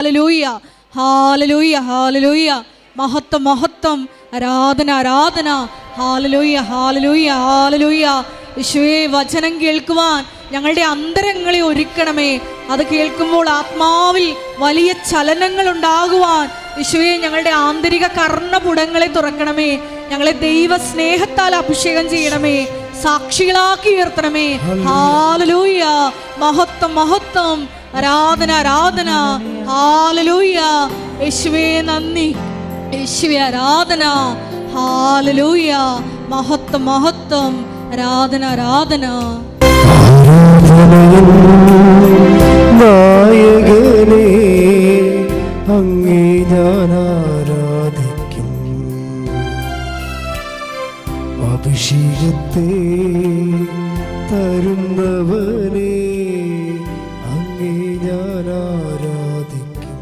Hallelujah, ഹല്ലേലൂയ, ഹല്ലേലൂയ. മഹത്വം, മഹത്വം, ആരാധന, ആരാധന. ഹല്ലേലൂയ, ഹല്ലേലൂയ, ഹല്ലേലൂയ. യേശുവേ, വചനം കേൾക്കുവാൻ ഞങ്ങളുടെ അന്തരങ്ങളെ ഒരുക്കണമേ. അത് കേൾക്കുമ്പോൾ ആത്മാവിൽ വലിയ ചലനങ്ങൾ ഉണ്ടാകുവാൻ യേശുവേ ഞങ്ങളുടെ ആന്തരിക കർണപുടങ്ങളെ തുറക്കണമേ. ഞങ്ങളെ ദൈവ സ്നേഹത്താൽ അഭിഷേകം ചെയ്യണമേ, സാക്ഷികളാക്കി ഉയർത്തണമേ. ഹല്ലേലൂയ, മഹത്വം, മഹത്വം, ആരാധന, ആരാധന. ഹല്ലേലൂയ. യേശുവേ നന്ദി, യേശുവേ ആരാധന. ഹല്ലേലൂയ, മഹത്വം, മഹത്വം, ആരാധന, ആരാധന. നായകനെ അങ്ങേ ഞാൻ ആരാധിക്കും, അഭിഷേകത്തെ തരുന്നവനെ അങ്ങേ ഞാൻ ആരാധിക്കും.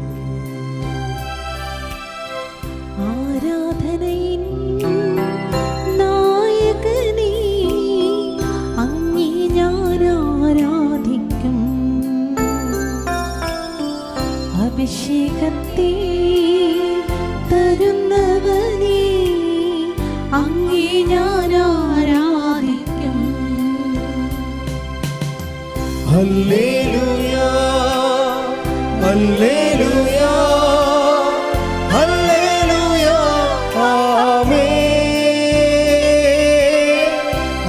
ആരാധനയിൻ നായകനേ അങ്ങേ ഞാൻ ആരാധിക്കും, അഭിഷേകത്തെ തരുന്നവനേ അങ്ങേ ഞാൻ ആരാധിക്കും. ഹല്ലേലൂയ, ഹല്ലേലൂയ, ഹല്ലേലൂയ, ആമേൻ.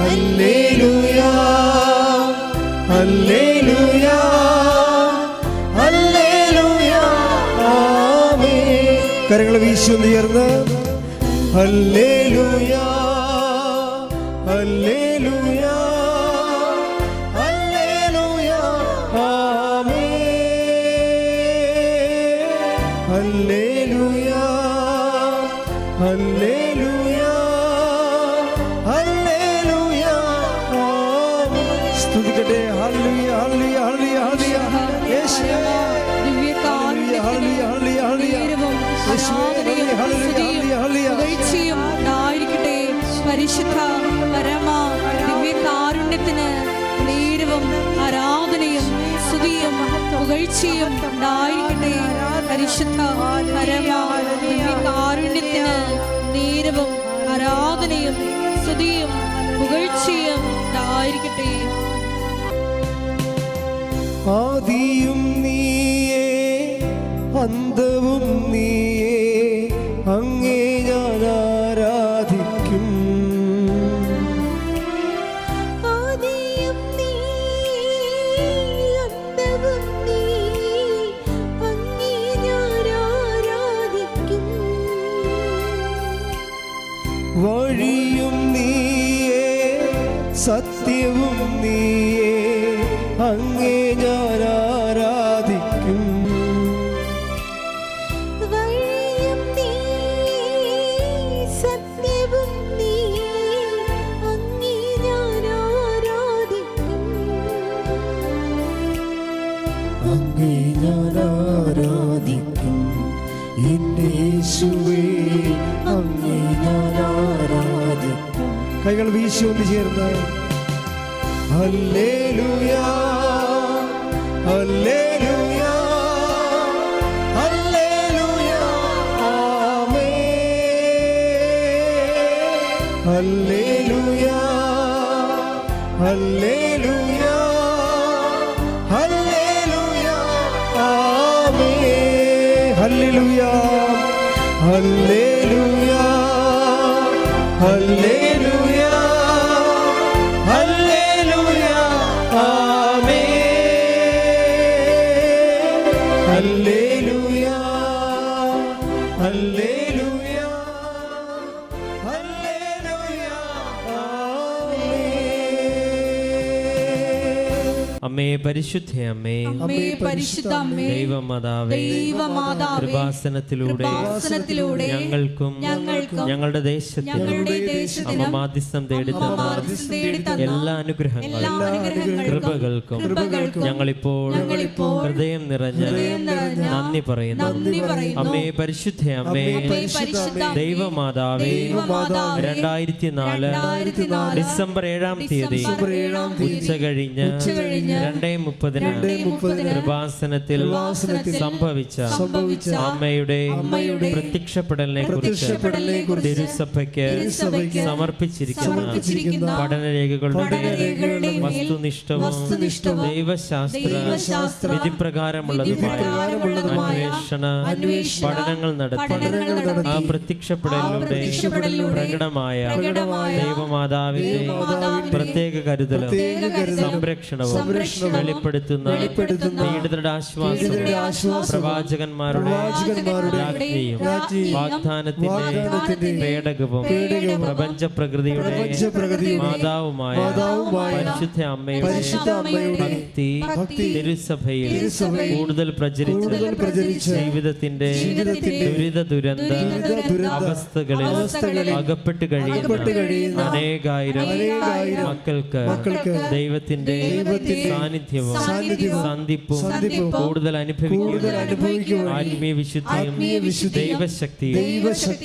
ഹല്ലേലൂയ, ഹല്ലേലൂയ, ഹല്ലേലൂയ, ആമേൻ. കരങ്ങൾ വീശുന്നു ചേർന്ന് ഹല്ലേലൂയ, ഹല്ലേലൂയ, ഹല്ലേലൂയ, ആമേൻ. ഹല്ലേലൂയ, ഹല്ലേലൂയ, ഹല്ലേലൂയ, ആമേൻ. സ്തുതിക്കട്ടെ. ഹല്ലേലൂയ, ഹല്ലേലൂയ, ഹല്ലേലൂയ, ഹല്ലേലൂയ. യേശുവേ, ഹല്ലേലൂയ, ഹല്ലേലൂയ, ഹല്ലേലൂയ, പുകഴ്ചയും ഉണ്ടായിരിക്കട്ടെ. പരിശുദ്ധ പരമ ദിവ്യകാരുണ്യത്തിന് നേരവും ആരാധനയും സ്തുതിയും പുകഴ്ചയും ഉണ്ടായിരിക്കട്ടെ. പരിശുദ്ധ പരമ ദിവ്യകാരുണ്യത്തിന് നേരവും ആരാധനയും സ്തുതിയും പുകഴ്ചയും ഉണ്ടായിരിക്കട്ടെ. ആദിയും നീയേ, അന്തവും നീയേ, അങ്ങേ ഞാൻ ആരാധിക്കും. ആദിയും നീ, അന്തവും നീ, അങ്ങേ ഞാൻ ആരാധിക്കും. വഴിയും നീയേ, സത്യവും നീയേ, അങ്ങേ ഞാൻ ആരാധിക്കും. വഴിയും നീ, സത്യവും നീ, അങ്ങേ ഞാൻ ആരാധിക്കും. അങ്ങേ ഞാൻ ആരാധിക്കും. എന്റെ യേശുവേ, അങ്ങേ ഞാൻ ആരാധിക്കും. കൈകൾ വീശിയൊന്ന് ചേർന്ന് ഹല്ലേലൂയ, ഹല്ലേലൂയ, ഹല്ലേലൂയ, ആമേൻ. ഹല്ലേലൂയ, ഹല്ലേലൂയ, ഹല്ലേലൂയ, ആമേൻ. ഹല്ലേലൂയ, ഹല്ലേലൂയ, ഹല്ലേലൂയ, ഹല്ലേലൂയ, ആമേൻ. ഹല്ലേലൂയ, ഹല്ലേലൂയ, ഹല്ലേലൂയ, ആമേൻ. അമ്മേ പരിശുദ്ധ അമ്മേ, അമ്മേ പരിശുദ്ധ അമ്മേ, ദൈവമാതാവേ, ദൈവമാതാവേ, കൃപാസനത്തിലൂടെ കൃപാസനത്തിലൂടെ ഞങ്ങൾക്കും ഞങ്ങളുടെ ദേശത്തിനും മാധ്യസ്ഥം തേടിത്തന്ന എല്ലാ അനുഗ്രഹങ്ങൾക്കും കൃപകൾക്കും ഞങ്ങളിപ്പോൾ ഹൃദയം നിറഞ്ഞ നന്ദി പറയുന്നു. അമ്മേ, പരിശുദ്ധ അമ്മേ, ദൈവമാതാവേ, 2004 ഡിസംബർ 7-ാം തീയതി ഉച്ച കഴിഞ്ഞ് 2:30 കൃപാസനത്തിൽ സംഭവിച്ച അമ്മയുടെ പ്രത്യക്ഷപ്പെടലിനെ കുറിച്ച് തിരുസഭയ്ക്ക് സമർപ്പിച്ചിരിക്കുന്ന പഠനരേഖകളുടെ വസ്തുനിഷ്ഠവും ദൈവശാസ്ത്ര വിധിപ്രകാരമുള്ളതുമായ അന്വേഷണ പഠനങ്ങൾ നടത്തി ആ പ്രത്യക്ഷപ്പെടലിലൂടെ പ്രകടമായ ദൈവമാതാവിന്റെ പ്രത്യേക കരുതലും സംരക്ഷണവും വെളിപ്പെടുത്തുന്ന പീഡിതരുടെ ആശ്വാസവും പ്രവാചകന്മാരുടെ രാജ്ഞിയും വാഗ്ദാനത്തിന്റെ പേടകവും പ്രപഞ്ച പ്രകൃതിയുടെ മാതാവുമായ പരിശുദ്ധ അമ്മയുടെ ഭക്തി തിരുസഭയിൽ കൂടുതൽ പ്രചരിച്ച് ജീവിതത്തിന്റെ ദുരന്ത അവസ്ഥകളിൽ അകപ്പെട്ട് കഴിയുന്ന അനേകായിരം മക്കൾക്ക് ദൈവത്തിന്റെ സാന്നിധ്യവും സന്ധിപ്പും കൂടുതൽ അനുഭവിക്കുക ആത്മീയ വിശുദ്ധിയും ദൈവശക്തിയും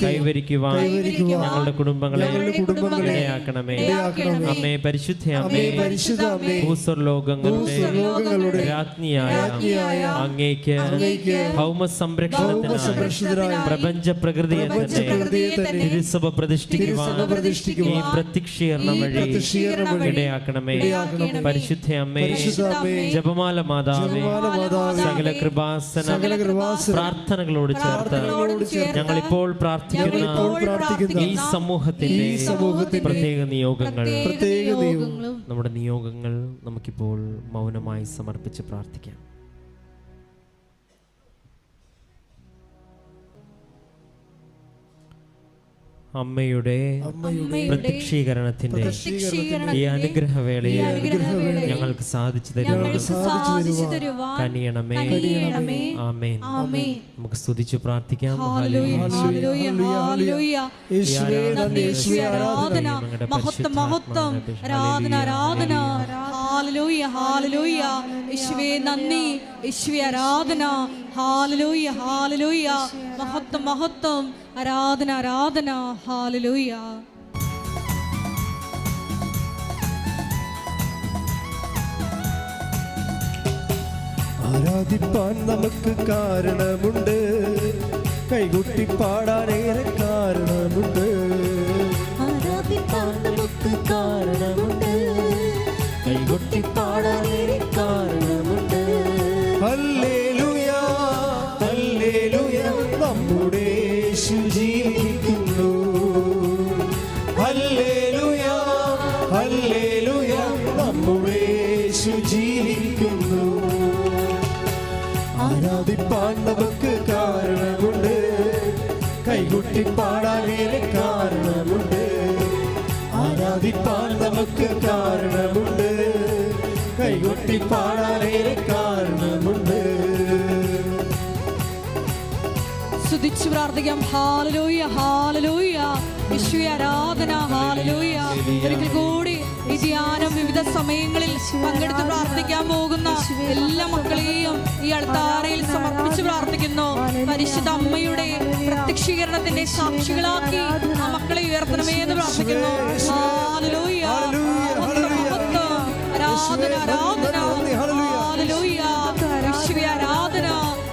കൈവരിക്കുവാൻ ഞങ്ങളുടെ കുടുംബങ്ങളെ ഇടയാക്കണമേ. അമ്മേ, പരിശുദ്ധ അമ്മേ, ഭൂസ്വർലോകങ്ങളുടെ രാജ്ഞിയായ അങ്ങേക്ക് ഭൗമ സംരക്ഷണത്തിനായി പ്രപഞ്ച പ്രകൃതിയെ തന്നെ തിരുസഭ പ്രതിഷ്ഠിക്കുവാൻ ഈ പ്രത്യക്ഷീകരണം വഴി ഇടയാക്കണമേ. പരിശുദ്ധ അമ്മേ, ജപമാല മാതാവേ, സകല കൃപാസന പ്രാർത്ഥനകളോട് ചേർത്ത് ഞങ്ങളിപ്പോൾ പ്രാർത്ഥിക്കുന്ന ഈ സമൂഹത്തിന്റെ പ്രത്യേക നിയോഗങ്ങൾ നമ്മുടെ നിയോഗങ്ങൾ നമുക്കിപ്പോൾ മൗനമായി സമർപ്പിച്ച് പ്രാർത്ഥിക്കാം. അമ്മയുടെ പ്രത്യക്ഷീകരണത്തിന്റെ ഈ അനുഗ്രഹവേളയിൽ ഞങ്ങൾക്ക് സാധിച്ചു തരുവാൻ കനിയണമേ. ആമേൻ. നമുക്ക് സ്തുതിച്ചു പ്രാർത്ഥിക്കാം. മഹത്വം, ആരാധന, ആരാധന. ഹല്ലേലൂയ. ആരാധിപ്പാൻ നമുക്ക് കാരണമുണ്ട്, കൈകൊട്ടി പാടാനേറെ കാരണമുണ്ട്. ആരാധിപ്പാൻ നമുക്ക് കാരണമുണ്ട്, കൈകൊട്ടി പാടാനേറെ കാരണമുണ്ട്. ഹല്ലേലൂയ, ഹല്ലേലൂയ, നമ്മുടെ യേശു ജീവിക്കുന്നു. ഹല്ലേലൂയ, ഹല്ലേലൂയ, നമ്മുടെ യേശു ജീവിക്കുന്നു. ആരാധിപ്പാൻ നമുക്ക് കാരണമുണ്ട്, കൈകൊട്ടി പാടാനേറെ കാരണമുണ്ട്. ആരാധിപ്പാൻ നമുക്ക് കാരണമുണ്ട്, കൈകൊട്ടി പാടാനേറെ കാരണമുണ്ട്. സ്തുതിച്ചു പ്രാർത്ഥിക്കാം. ഹല്ലേലൂയ, ഹല്ലേലൂയ, യേശുവേ ആരാധന. ഹല്ലേലൂയ. ഒരിക്കൽ കൂടി ഈ ധ്യാനം വിവിധ സമയങ്ങളിൽ പങ്കെടുത്ത് പ്രാർത്ഥിക്കാൻ പോകുന്ന എല്ലാ മക്കളെയും ഈ അൾത്താരയിൽ സമർപ്പിച്ച് പ്രാർത്ഥിക്കുന്നു. പരിശുദ്ധ അമ്മയുടെ പ്രത്യക്ഷീകരണത്തിന്റെ സാക്ഷികളാക്കി ആ മക്കളെ ഉയർത്തണമേ എന്ന് പ്രാർത്ഥിക്കുന്നു. ഹല്ലേലൂയ, ആരാധന, ആരാധന. ഹല്ലേലൂയ, യേശുവേ ആരാധന.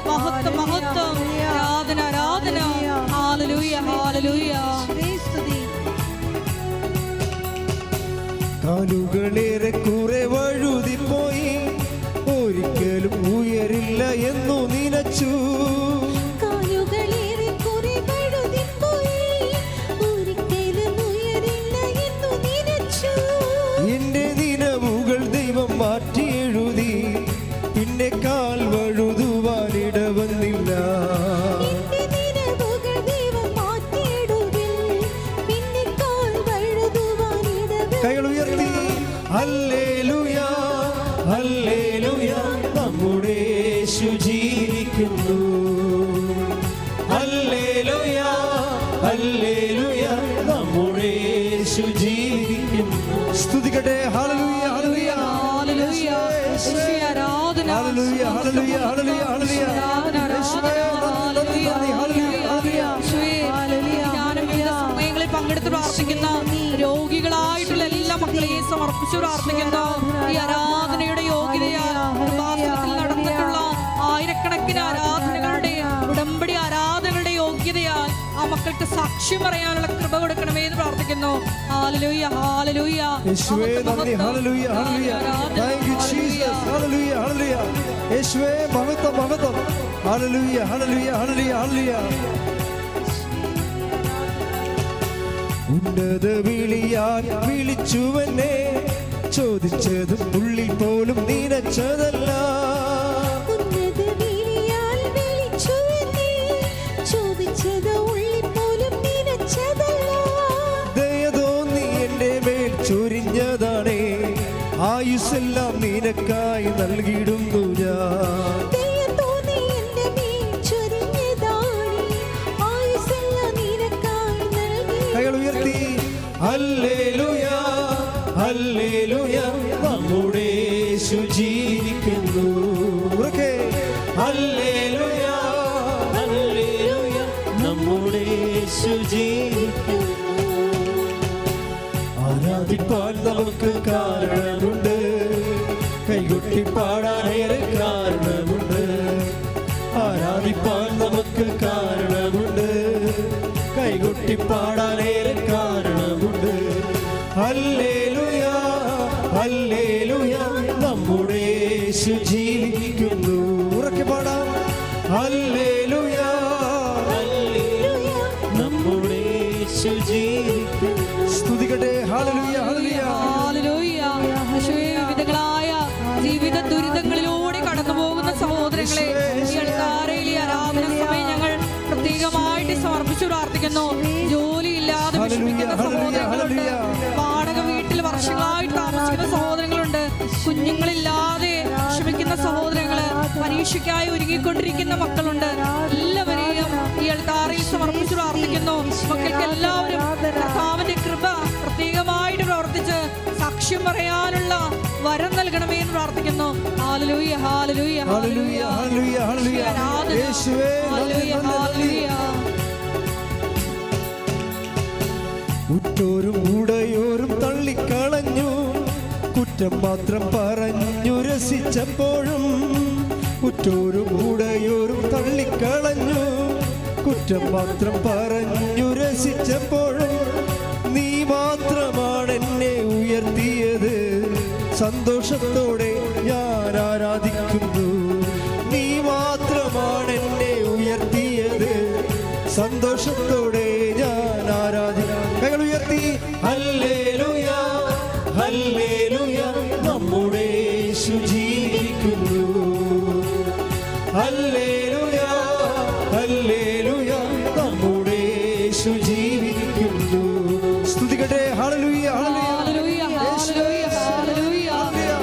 മഹത്വം, മഹത്വം, ആരാധന, ആരാധന. ഹല്ലേലൂയ, ഹല്ലേലൂയ. കാലുകളേറെ കുറെ വഴുതിപ്പോയി, ഒരിക്കലും ഉയരില്ല എന്നു നിനച്ചു. കാലുകളേറെ കുറെ വഴുതിപ്പോയി, ഒരിക്കലും ഉയരില്ല എന്നു നിനച്ചു. എന്റെ നിലവുകൾ ദൈവം മാറ്റി എഴുതി, പിന്നെ കാൽ വഴുതുവാനിട വന്നില്ല. കൈകൾ ഉയർത്തി ഹല്ലേലൂയ, ഹല്ലേലൂയ, നമ്മുടെ യേശു ജീവിക്കുന്നു. സമർപ്പിച്ചു പ്രാർത്ഥിക്കുന്നു. ഈ ആരാധനയുടെ യോഗ്യതയാൽ കൃപാസനത്തിൽ നടന്നിട്ടുള്ള ആയിരക്കണക്കിന് ആരാധനകളുടെ ഉടമ്പടി ആരാധനകളുടെ യോഗ്യതയാൽ ആ മക്കൾക്ക് സാക്ഷ്യം പറയാനുള്ള കൃപ കൊടുക്കണമേ എന്ന് പ്രാർത്ഥിക്കുന്നു. ഹല്ലേലൂയ ഹല്ലേലൂയ യേശുവേ നന്ദി. ഹല്ലേലൂയ hallelujah. Thank you Jesus. Hallelujah ഹല്ലേലൂയ. യേശുവേ മഹത്വം മഹത്വം. ഹല്ലേലൂയ ഹല്ലേലൂയ ഹല്ലേലൂയ ഹല്ലേലൂയ. ഉന്നത വിളിയാൽ വിളിച്ചുവെന്നെ, ചോദിച്ചതും ഉള്ളിൽ പോലും നിനച്ചതല്ല. ഉന്നത വിളിയാൽ വിളിച്ചുവെന്നെ, ചോദിച്ചത് ഉള്ളിൽ പോലും നിനച്ചതല്ല. ദയ തോന്നി എന്റെ മേൽ ചൊരിഞ്ഞതാണേ, ആയുസ്സെല്ലാം നിനക്കായി നൽകിയിടുന്നു ഞാൻ. ദയ തോന്നി എന്റെ മേൽ ചൊരിഞ്ഞതാണ്, ആയുസ്സെല്ലാം നിനക്കായി നൽകി. കൈകൾ ഉയർത്തി ഹല്ലേലൂയ ഹല്ലേലൂയ, നമ്മുടെ യേശു ജീവിക്കുന്നു. ഉറക്കെ ഹല്ലേലൂയ ഹല്ലേലൂയ, നമ്മുടെ യേശു ജീവിക്കുന്നു. ആരാധിപ്പാൻ നമുക്ക് കാരണമുണ്ട്, കൈകൊട്ടി പാടാനേറെ കാരണമുണ്ട്. ആരാധിപ്പാൻ നമുക്ക് കാരണമുണ്ട്, കൈകൊട്ടി പാടാനേറെ കാരണമുണ്ട്. ഹല്ലേലൂയ ഹല്ലേലൂയ, നമ്മുടെ യേശു ജീവിക്കുന്നു. ഉറക്കെ പാടാം ഹല്ലേലൂയ ഹല്ലേലൂയ, നമ്മുടെ യേശു ജീവിക്കുന്നു. സ്തുതിക്കട്ടെ. ഹല്ലേലൂയ ഹല്ലേലൂയ ഹല്ലേലൂയ. യേശുവേ, വിവിധങ്ങളായ ജീവിത ദുരിതങ്ങളിലൂടെ കടന്നു പോകുന്ന സഹോദരങ്ങളെ ഈ അൾത്താരയിൽ ഈ ആരാധന സമയം ഞങ്ങൾ പ്രത്യേകമായിട്ട് സമർപ്പിച്ചു പ്രാർത്ഥിക്കുന്നു. ജോലിയില്ലാതെ വിഷമിക്കുന്ന സഹോദരങ്ങളുണ്ട്, വാടക വീട്ടിൽ വർഷങ്ങളായിട്ട് താമസിക്കുന്ന സഹോദരങ്ങളുണ്ട്, കുഞ്ഞുങ്ങളില്ലാതെ വിഷമിക്കുന്ന സഹോദരങ്ങള്, പരീക്ഷയ്ക്കായി ഒരുങ്ങിക്കൊണ്ടിരിക്കുന്ന മക്കളുണ്ട്. എല്ലാവരെയും ഈ അൾത്താരയിൽ സമർപ്പിച്ചു പ്രാർത്ഥിക്കുന്നു. മക്കൾക്ക് എല്ലാവരും കർത്താവിന്റെ കൃപ പ്രത്യേകമായിട്ട് പ്രവർത്തിച്ച് സാക്ഷ്യം പറയാനുള്ള വരം നൽകണമേ എന്ന് പ്രാർത്ഥിക്കുന്നു. ഹല്ലേലൂയ ഹല്ലേലൂയ ഹല്ലേലൂയ ഹല്ലേലൂയ ഹല്ലേലൂയ. യേശുവേ ഹല്ലേലൂയ ഹല്ലേലൂയ. ഉറ്റോരും ഉടയോരും തള്ളിക്കളഞ്ഞു, കുറ്റം മാത്രം പറഞ്ഞു രസിച്ചപ്പോഴും. ഉറ്റോരും ഉടയോരും തള്ളിക്കളഞ്ഞു, കുറ്റം മാത്രം പറഞ്ഞു രസിച്ചപ്പോഴും. നീ മാത്രമാണ് എന്നെ ഉയർത്തിയത്, സന്തോഷത്തോടെ ഞാൻ ആരാധിക്കുന്നു. നീ മാത്രമാണ് എന്നെ ഉയർത്തിയത്, സന്തോഷത്തോടെ ഞാൻ ആരാധിക്കുന്നു. കൈകൾ ഉയർത്തി ഹല്ലേലൂയ ഹല്ലേലൂയ, നമ്മുടെ യേശു ജീവിക്കുന്നു. ഹല്ലേലൂയ ഹല്ലേലൂയ, നമ്മുടെ യേശു ജീവിക്കുന്നു. സ്തുതിക്കട്ടെ. ഹല്ലേലൂയ ഹല്ലേലൂയ ഹല്ലേലൂയ ഹല്ലേലൂയ.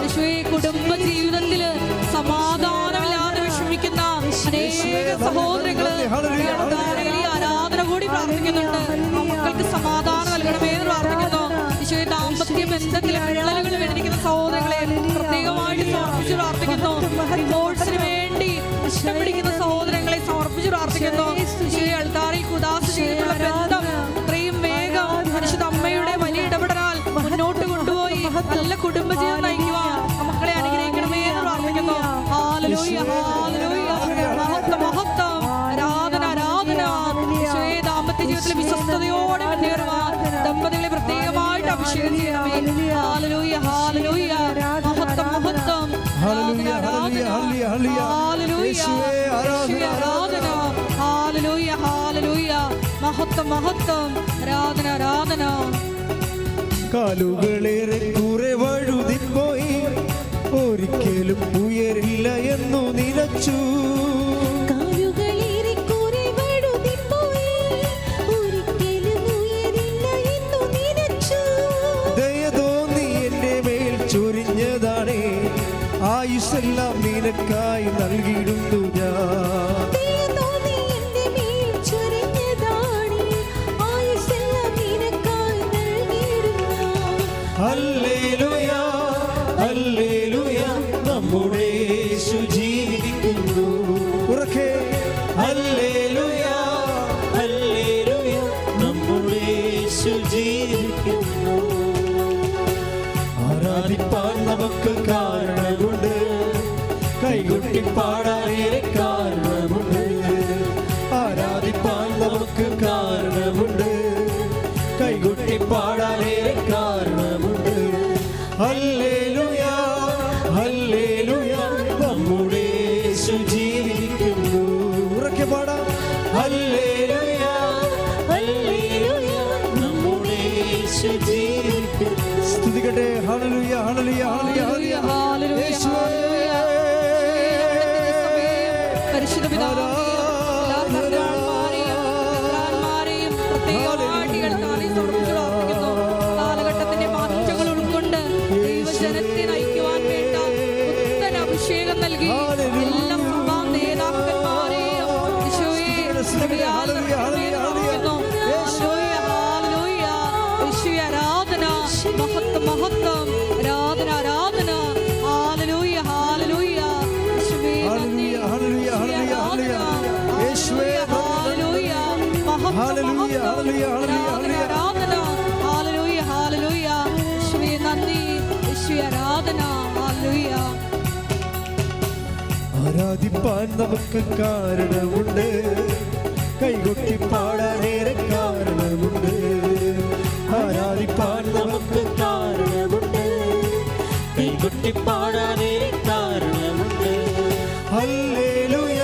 യേശുവേ, കുടുംബ ജീവിതത്തില് സമാധാനമില്ലാതെ വിഷമിക്കുന്ന അനേക സഹോദരങ്ങള് ഈ ആരാധന കൂടി പ്രാർത്ഥിക്കുന്നുണ്ട്. ആ മക്കൾക്ക് സമാധാനം നൽകണമേ എന്ന് പ്രാർത്ഥിക്കുന്നു. യേശുവേ, ദാമ്പത്യ ബന്ധത്തിൽ വിള്ളലുകൾ വീണിരിക്കുന്ന സഹോദരങ്ങളെ പ്രത്യേകമായിട്ട് സമർപ്പിച്ച് പ്രാർത്ഥിക്കുന്നു. ഡിവോഴ്സിന് വേണ്ടി ഇഷ്ടം പിടിക്കുന്ന സഹോദരങ്ങളെ സമർപ്പിച്ച് പ്രാർത്ഥിക്കുന്നു. യേശുവേ, അൾത്താരയിൽ കുദാശ ചെയ്തിട്ടുള്ള ബന്ധം ഇത്രയും വേഗം പരിശുദ്ധ അമ്മയുടെ വലിയ ഇടപെടലാൽ മുന്നോട്ട് കൊണ്ടുപോയി നല്ല കുടുംബജീവിതം നയിക്കുവാൻ മക്കളെ അനുഗ്രഹിക്കണമേ എന്ന് പ്രാർത്ഥിക്കുന്നു. ഹല്ലേലൂയ ഹല്ലേലൂയ, മഹത്വം മഹത്വം, ആരാധന ആരാധന. യേശുവേ, ദാമ്പത്യ ജീവിതത്തിലെ വിശ്വസ്തയോടെ മുന്നേറുവാൻ ദമ്പതികളെ പ്രത്യേകമായിട്ട് അഭിഷേകം ചെയ്യണമേ. ഹല്ലേലൂയ ഹല്ലേലൂയ, മഹത്വം മഹത്വം, ഹല്ലേലൂയ ഹല്ലേലൂയ ഹല്ലേലൂയ. ഹല്ലേലൂയ യേശുവേ ആരാധന. ഹല്ലേലൂയ ഹല്ലേലൂയ, മഹത്വം മഹത്വം, ആരാധന ആരാധന. കാലുകളേറെ കുറെ വഴുതിപ്പോയി, ഒരിക്കലും ഉയരില്ല എന്നു നിലച്ചു. കാലുകളേറെ കുറെ വഴുതിപ്പോയി, ഒരിക്കലും ഉയരില്ല എന്നു നിനച്ചു. ദയ തോന്നി എന്റെ മേൽ ചൊരിഞ്ഞതാണേ, ആയുസ്സെല്ലാം നിനക്കായി നൽകിയിടുന്നു ഞാൻ. ദയ തോന്നി എന്റെ മേൽ ചൊരിഞ്ഞതാണ്, ആയുസ്സെല്ലാം നിനക്കായി നൽകിയിടുന്നു. ഹല്ലേലൂയ ഹല്ലേലൂയ, നമ്മുടെ യേശു ജീവിക്കുന്നു. ഉറക്കെ ഹല്ലേലൂയ ഹല്ലേലൂയ, നമ്മുടെ യേശു ജീവിക്കുന്നു. നമുക്ക് കാരണമുണ്ട്, കൈകൊട്ടി പാടാനേറെ കാരണമുണ്ട്, ആരാധിപ്പാൻ നമുക്ക് കാരണമുണ്ട്, കൈകൊട്ടി പാടാനേറെ കാരണമുണ്ട്. ഹല്ലേലൂയ ഹല്ലേലൂയ നമ്മുടെ യേശു ജീവിക്കുന്നു. ഉറക്കെ പാടാം. ഹല്ലേലൂയ ഹല്ലേലൂയ നമ്മുടെ യേശു ജീവിക്കുന്നു. സ്തുതിക്കട്ടെ. ഹല്ലേലൂയ ഹല്ലേലൂയ ഹല്ലേലൂയ ഹല്ലേലൂയ. യേശുവേ പരിശുദ്ധ പിതാവേ, എല്ലാ ഭദ്രാന്മാരെയും പ്രത്യേകമായിട്ട് ഈ അൾത്താരയിൽ സമർപ്പിച്ചു പ്രാർത്ഥിക്കുന്നു. കാലഘട്ടത്തിന്റെ മാറ്റങ്ങൾ ഉൾക്കൊണ്ട് ദൈവജനത്തെ നയിക്കുവാൻ വേണ്ട പുത്തൻ അഭിഷേകം നൽകി എല്ലാ സഭാ നേതാക്കന്മാരെയും യേശുവേ കൃപയാൽ പ്രാർത്ഥിക്കുന്നു. ഹല്ലേലൂയ ഹല്ലേലൂയ. യേശുവേ ആരാധന, മഹത്വം മഹത്വം, ആരാധന ആരാധന. ഹല്ലേലൂയ ഹല്ലേലൂയ. യേശുവേ നന്ദി. ഹല്ലേലൂയ ഹല്ലേലൂയ ഹല്ലേലൂയ. യേശുവേ ഹല്ലേലൂയ മഹത്വം ഹല്ലേലൂയ ഹല്ലേലൂയ ഹല്ലേലൂയ. ആരാധന. ഹല്ലേലൂയ ഹല്ലേലൂയ. യേശുവേ നന്ദി. യേശുവേ ആരാധന. ഹല്ലേലൂയ. ആരാധിപ്പാൻ നമുക്ക് കാരണമുണ്ട്, കൈകൊട്ടി പാടാനേറെ കാരണമുണ്ട്, ആരാധിപ്പാൻ നമുക്ക് കാരണമുണ്ട്, കൈകൊട്ടി പാടാനേറെ കാരണമുണ്ട്. ഹല്ലേലൂയ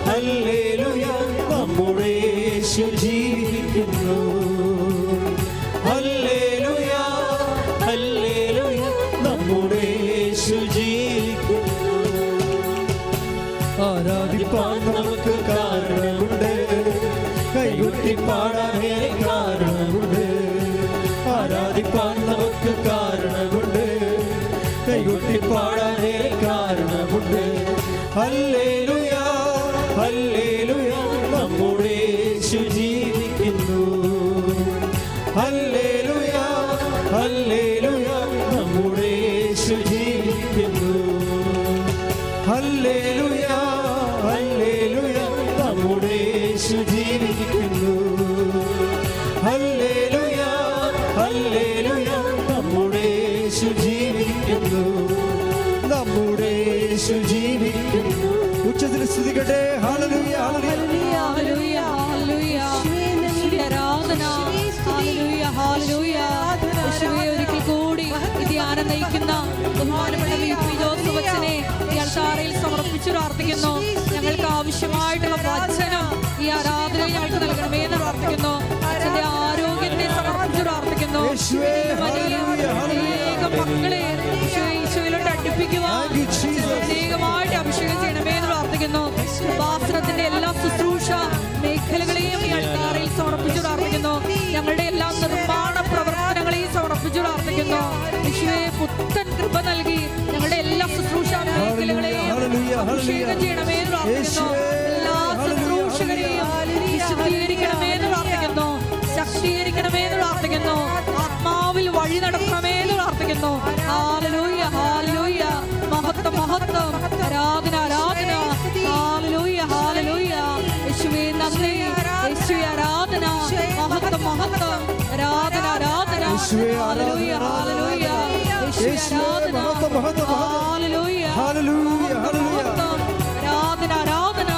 ഹല്ലേലൂയ നമ്മുടെ യേശു ജീവിക്കുന്നു. ഹല്ലേലൂയ ഹല്ലേലൂയ നമ്മുടെ യേശു ജീവിക്കുന്നു. ആരാധിപ്പാൻ നമുക്ക് കാരണമുണ്ട്, കൈകൊട്ടി പാടാനേറെ കാരണമുണ്ട്, ആരാധിപ്പാൻ നമുക്ക് കാരണമുണ്ട്, കൈകൊട്ടി പാടാനേറെ കാരണമുണ്ട്. ഹല്ലേലൂയ ഹല്ലേലൂയ നമ്മുടെ യേശു ജീവിക്കുന്നു. ഹല്ലേലൂയ ഹല്ലേലൂയ നമ്മുടെ യേശു ജീവിക്കുന്നു. ഹല്ലേലൂയ ഹല്ലേലൂയ നമ്മുടെ യേശു ജീവിക്കുന്നു. ഹല്ലേലൂയ ഹല്ലേലൂയ നമ്മുടെ യേശു ജീവിക്കുന്നു. നമ്മുടെ യേശു ജീവിക്കുന്നു. ഉച്ചത്തിൽ സ്തുതിക്കട്ടെ. ഹല്ലേലൂയ ഹല്ലേലൂയ. ഹല്ലേലൂയ ഹല്ലേലൂയ. യേശുവേ ആരാധന. ഹല്ലേലൂയ ഹല്ലേലൂയ. യേശുവേ ഒരിക്കൽ കൂടി ഈ ധ്യാനം നയിക്കുന്ന ബഹുമാനപ്പെട്ട VP ജോസഫ് അച്ഛനെ ഈ അൾത്താരയിൽ സമർപ്പിച്ചു പ്രാർത്ഥിക്കുന്നു. ഞങ്ങൾക്ക് ആവശ്യമായിട്ടുള്ള വചനം ഈ ആരാധനയിൽ ഞങ്ങൾക്ക് നൽകണമേ എന്ന് പ്രാർത്ഥിക്കുന്നു. അച്ഛന്റെ ആരോഗ്യത്തെ സമർപ്പിച്ചു പ്രാർത്ഥിക്കുന്നു. അനേകം മക്കളെ ഈശോയിലോട്ട് അടുപ്പിക്കുവാൻ പ്രത്യേകമായിട്ട് അഭിഷേകം ചെയ്യണമേ എന്ന് പ്രാർത്ഥിക്കുന്നു. കൃപാസനത്തിന്റെ എല്ലാ ശുശ്രൂഷ മേഖലകളെയും ഈ അൾത്താരയിൽ സമർപ്പിച്ചു പ്രാർത്ഥിക്കുന്നു. ഞങ്ങളുടെ എല്ലാ നിർമ്മാണ പ്രവർത്തനങ്ങളെയും സമർപ്പിച്ചു പ്രാർത്ഥിക്കുന്നു. യേശുവേ പുത്തൻ കൃപ നൽകി ഞങ്ങളുടെ എല്ലാ ശുശ്രൂഷ മേഖലകളെയും അഭിഷേകം ചെയ്യണമേ എന്ന് പ്രാർത്ഥിക്കുന്നു. എല്ലാ ശുശ്രൂഷകരെയും വിശുദ്ധീകരിക്കണമേ എന്ന് പ്രാർത്ഥിക്കുന്നു. ശക്തീകരിക്കണമേ എന്ന് പ്രാർത്ഥിക്കുന്നു. ആത്മാവിൽ വഴി നടക്കണമേ എന്ന് പ്രാർത്ഥിക്കുന്നു. ഹല്ലേലൂയ ഹല്ലേലൂയ. മഹത്വം മഹത്വം, ആരാധന ആരാധന. ഹല്ലേലൂയ ഹല്ലേലൂയ. യേശുവേ നന്ദി. യേശുവേ ആരാധന. മഹത്വം മഹത്വം, ആരാധന ആരാധന. ഹല്ലേലൂയ ഹല്ലേലൂയ. യേശുവേ ആരാധന. ഹല്ലേലൂയ ഹല്ലേലൂയ ഹല്ലേലൂയ. മഹത്വം, ആരാധന ആരാധന.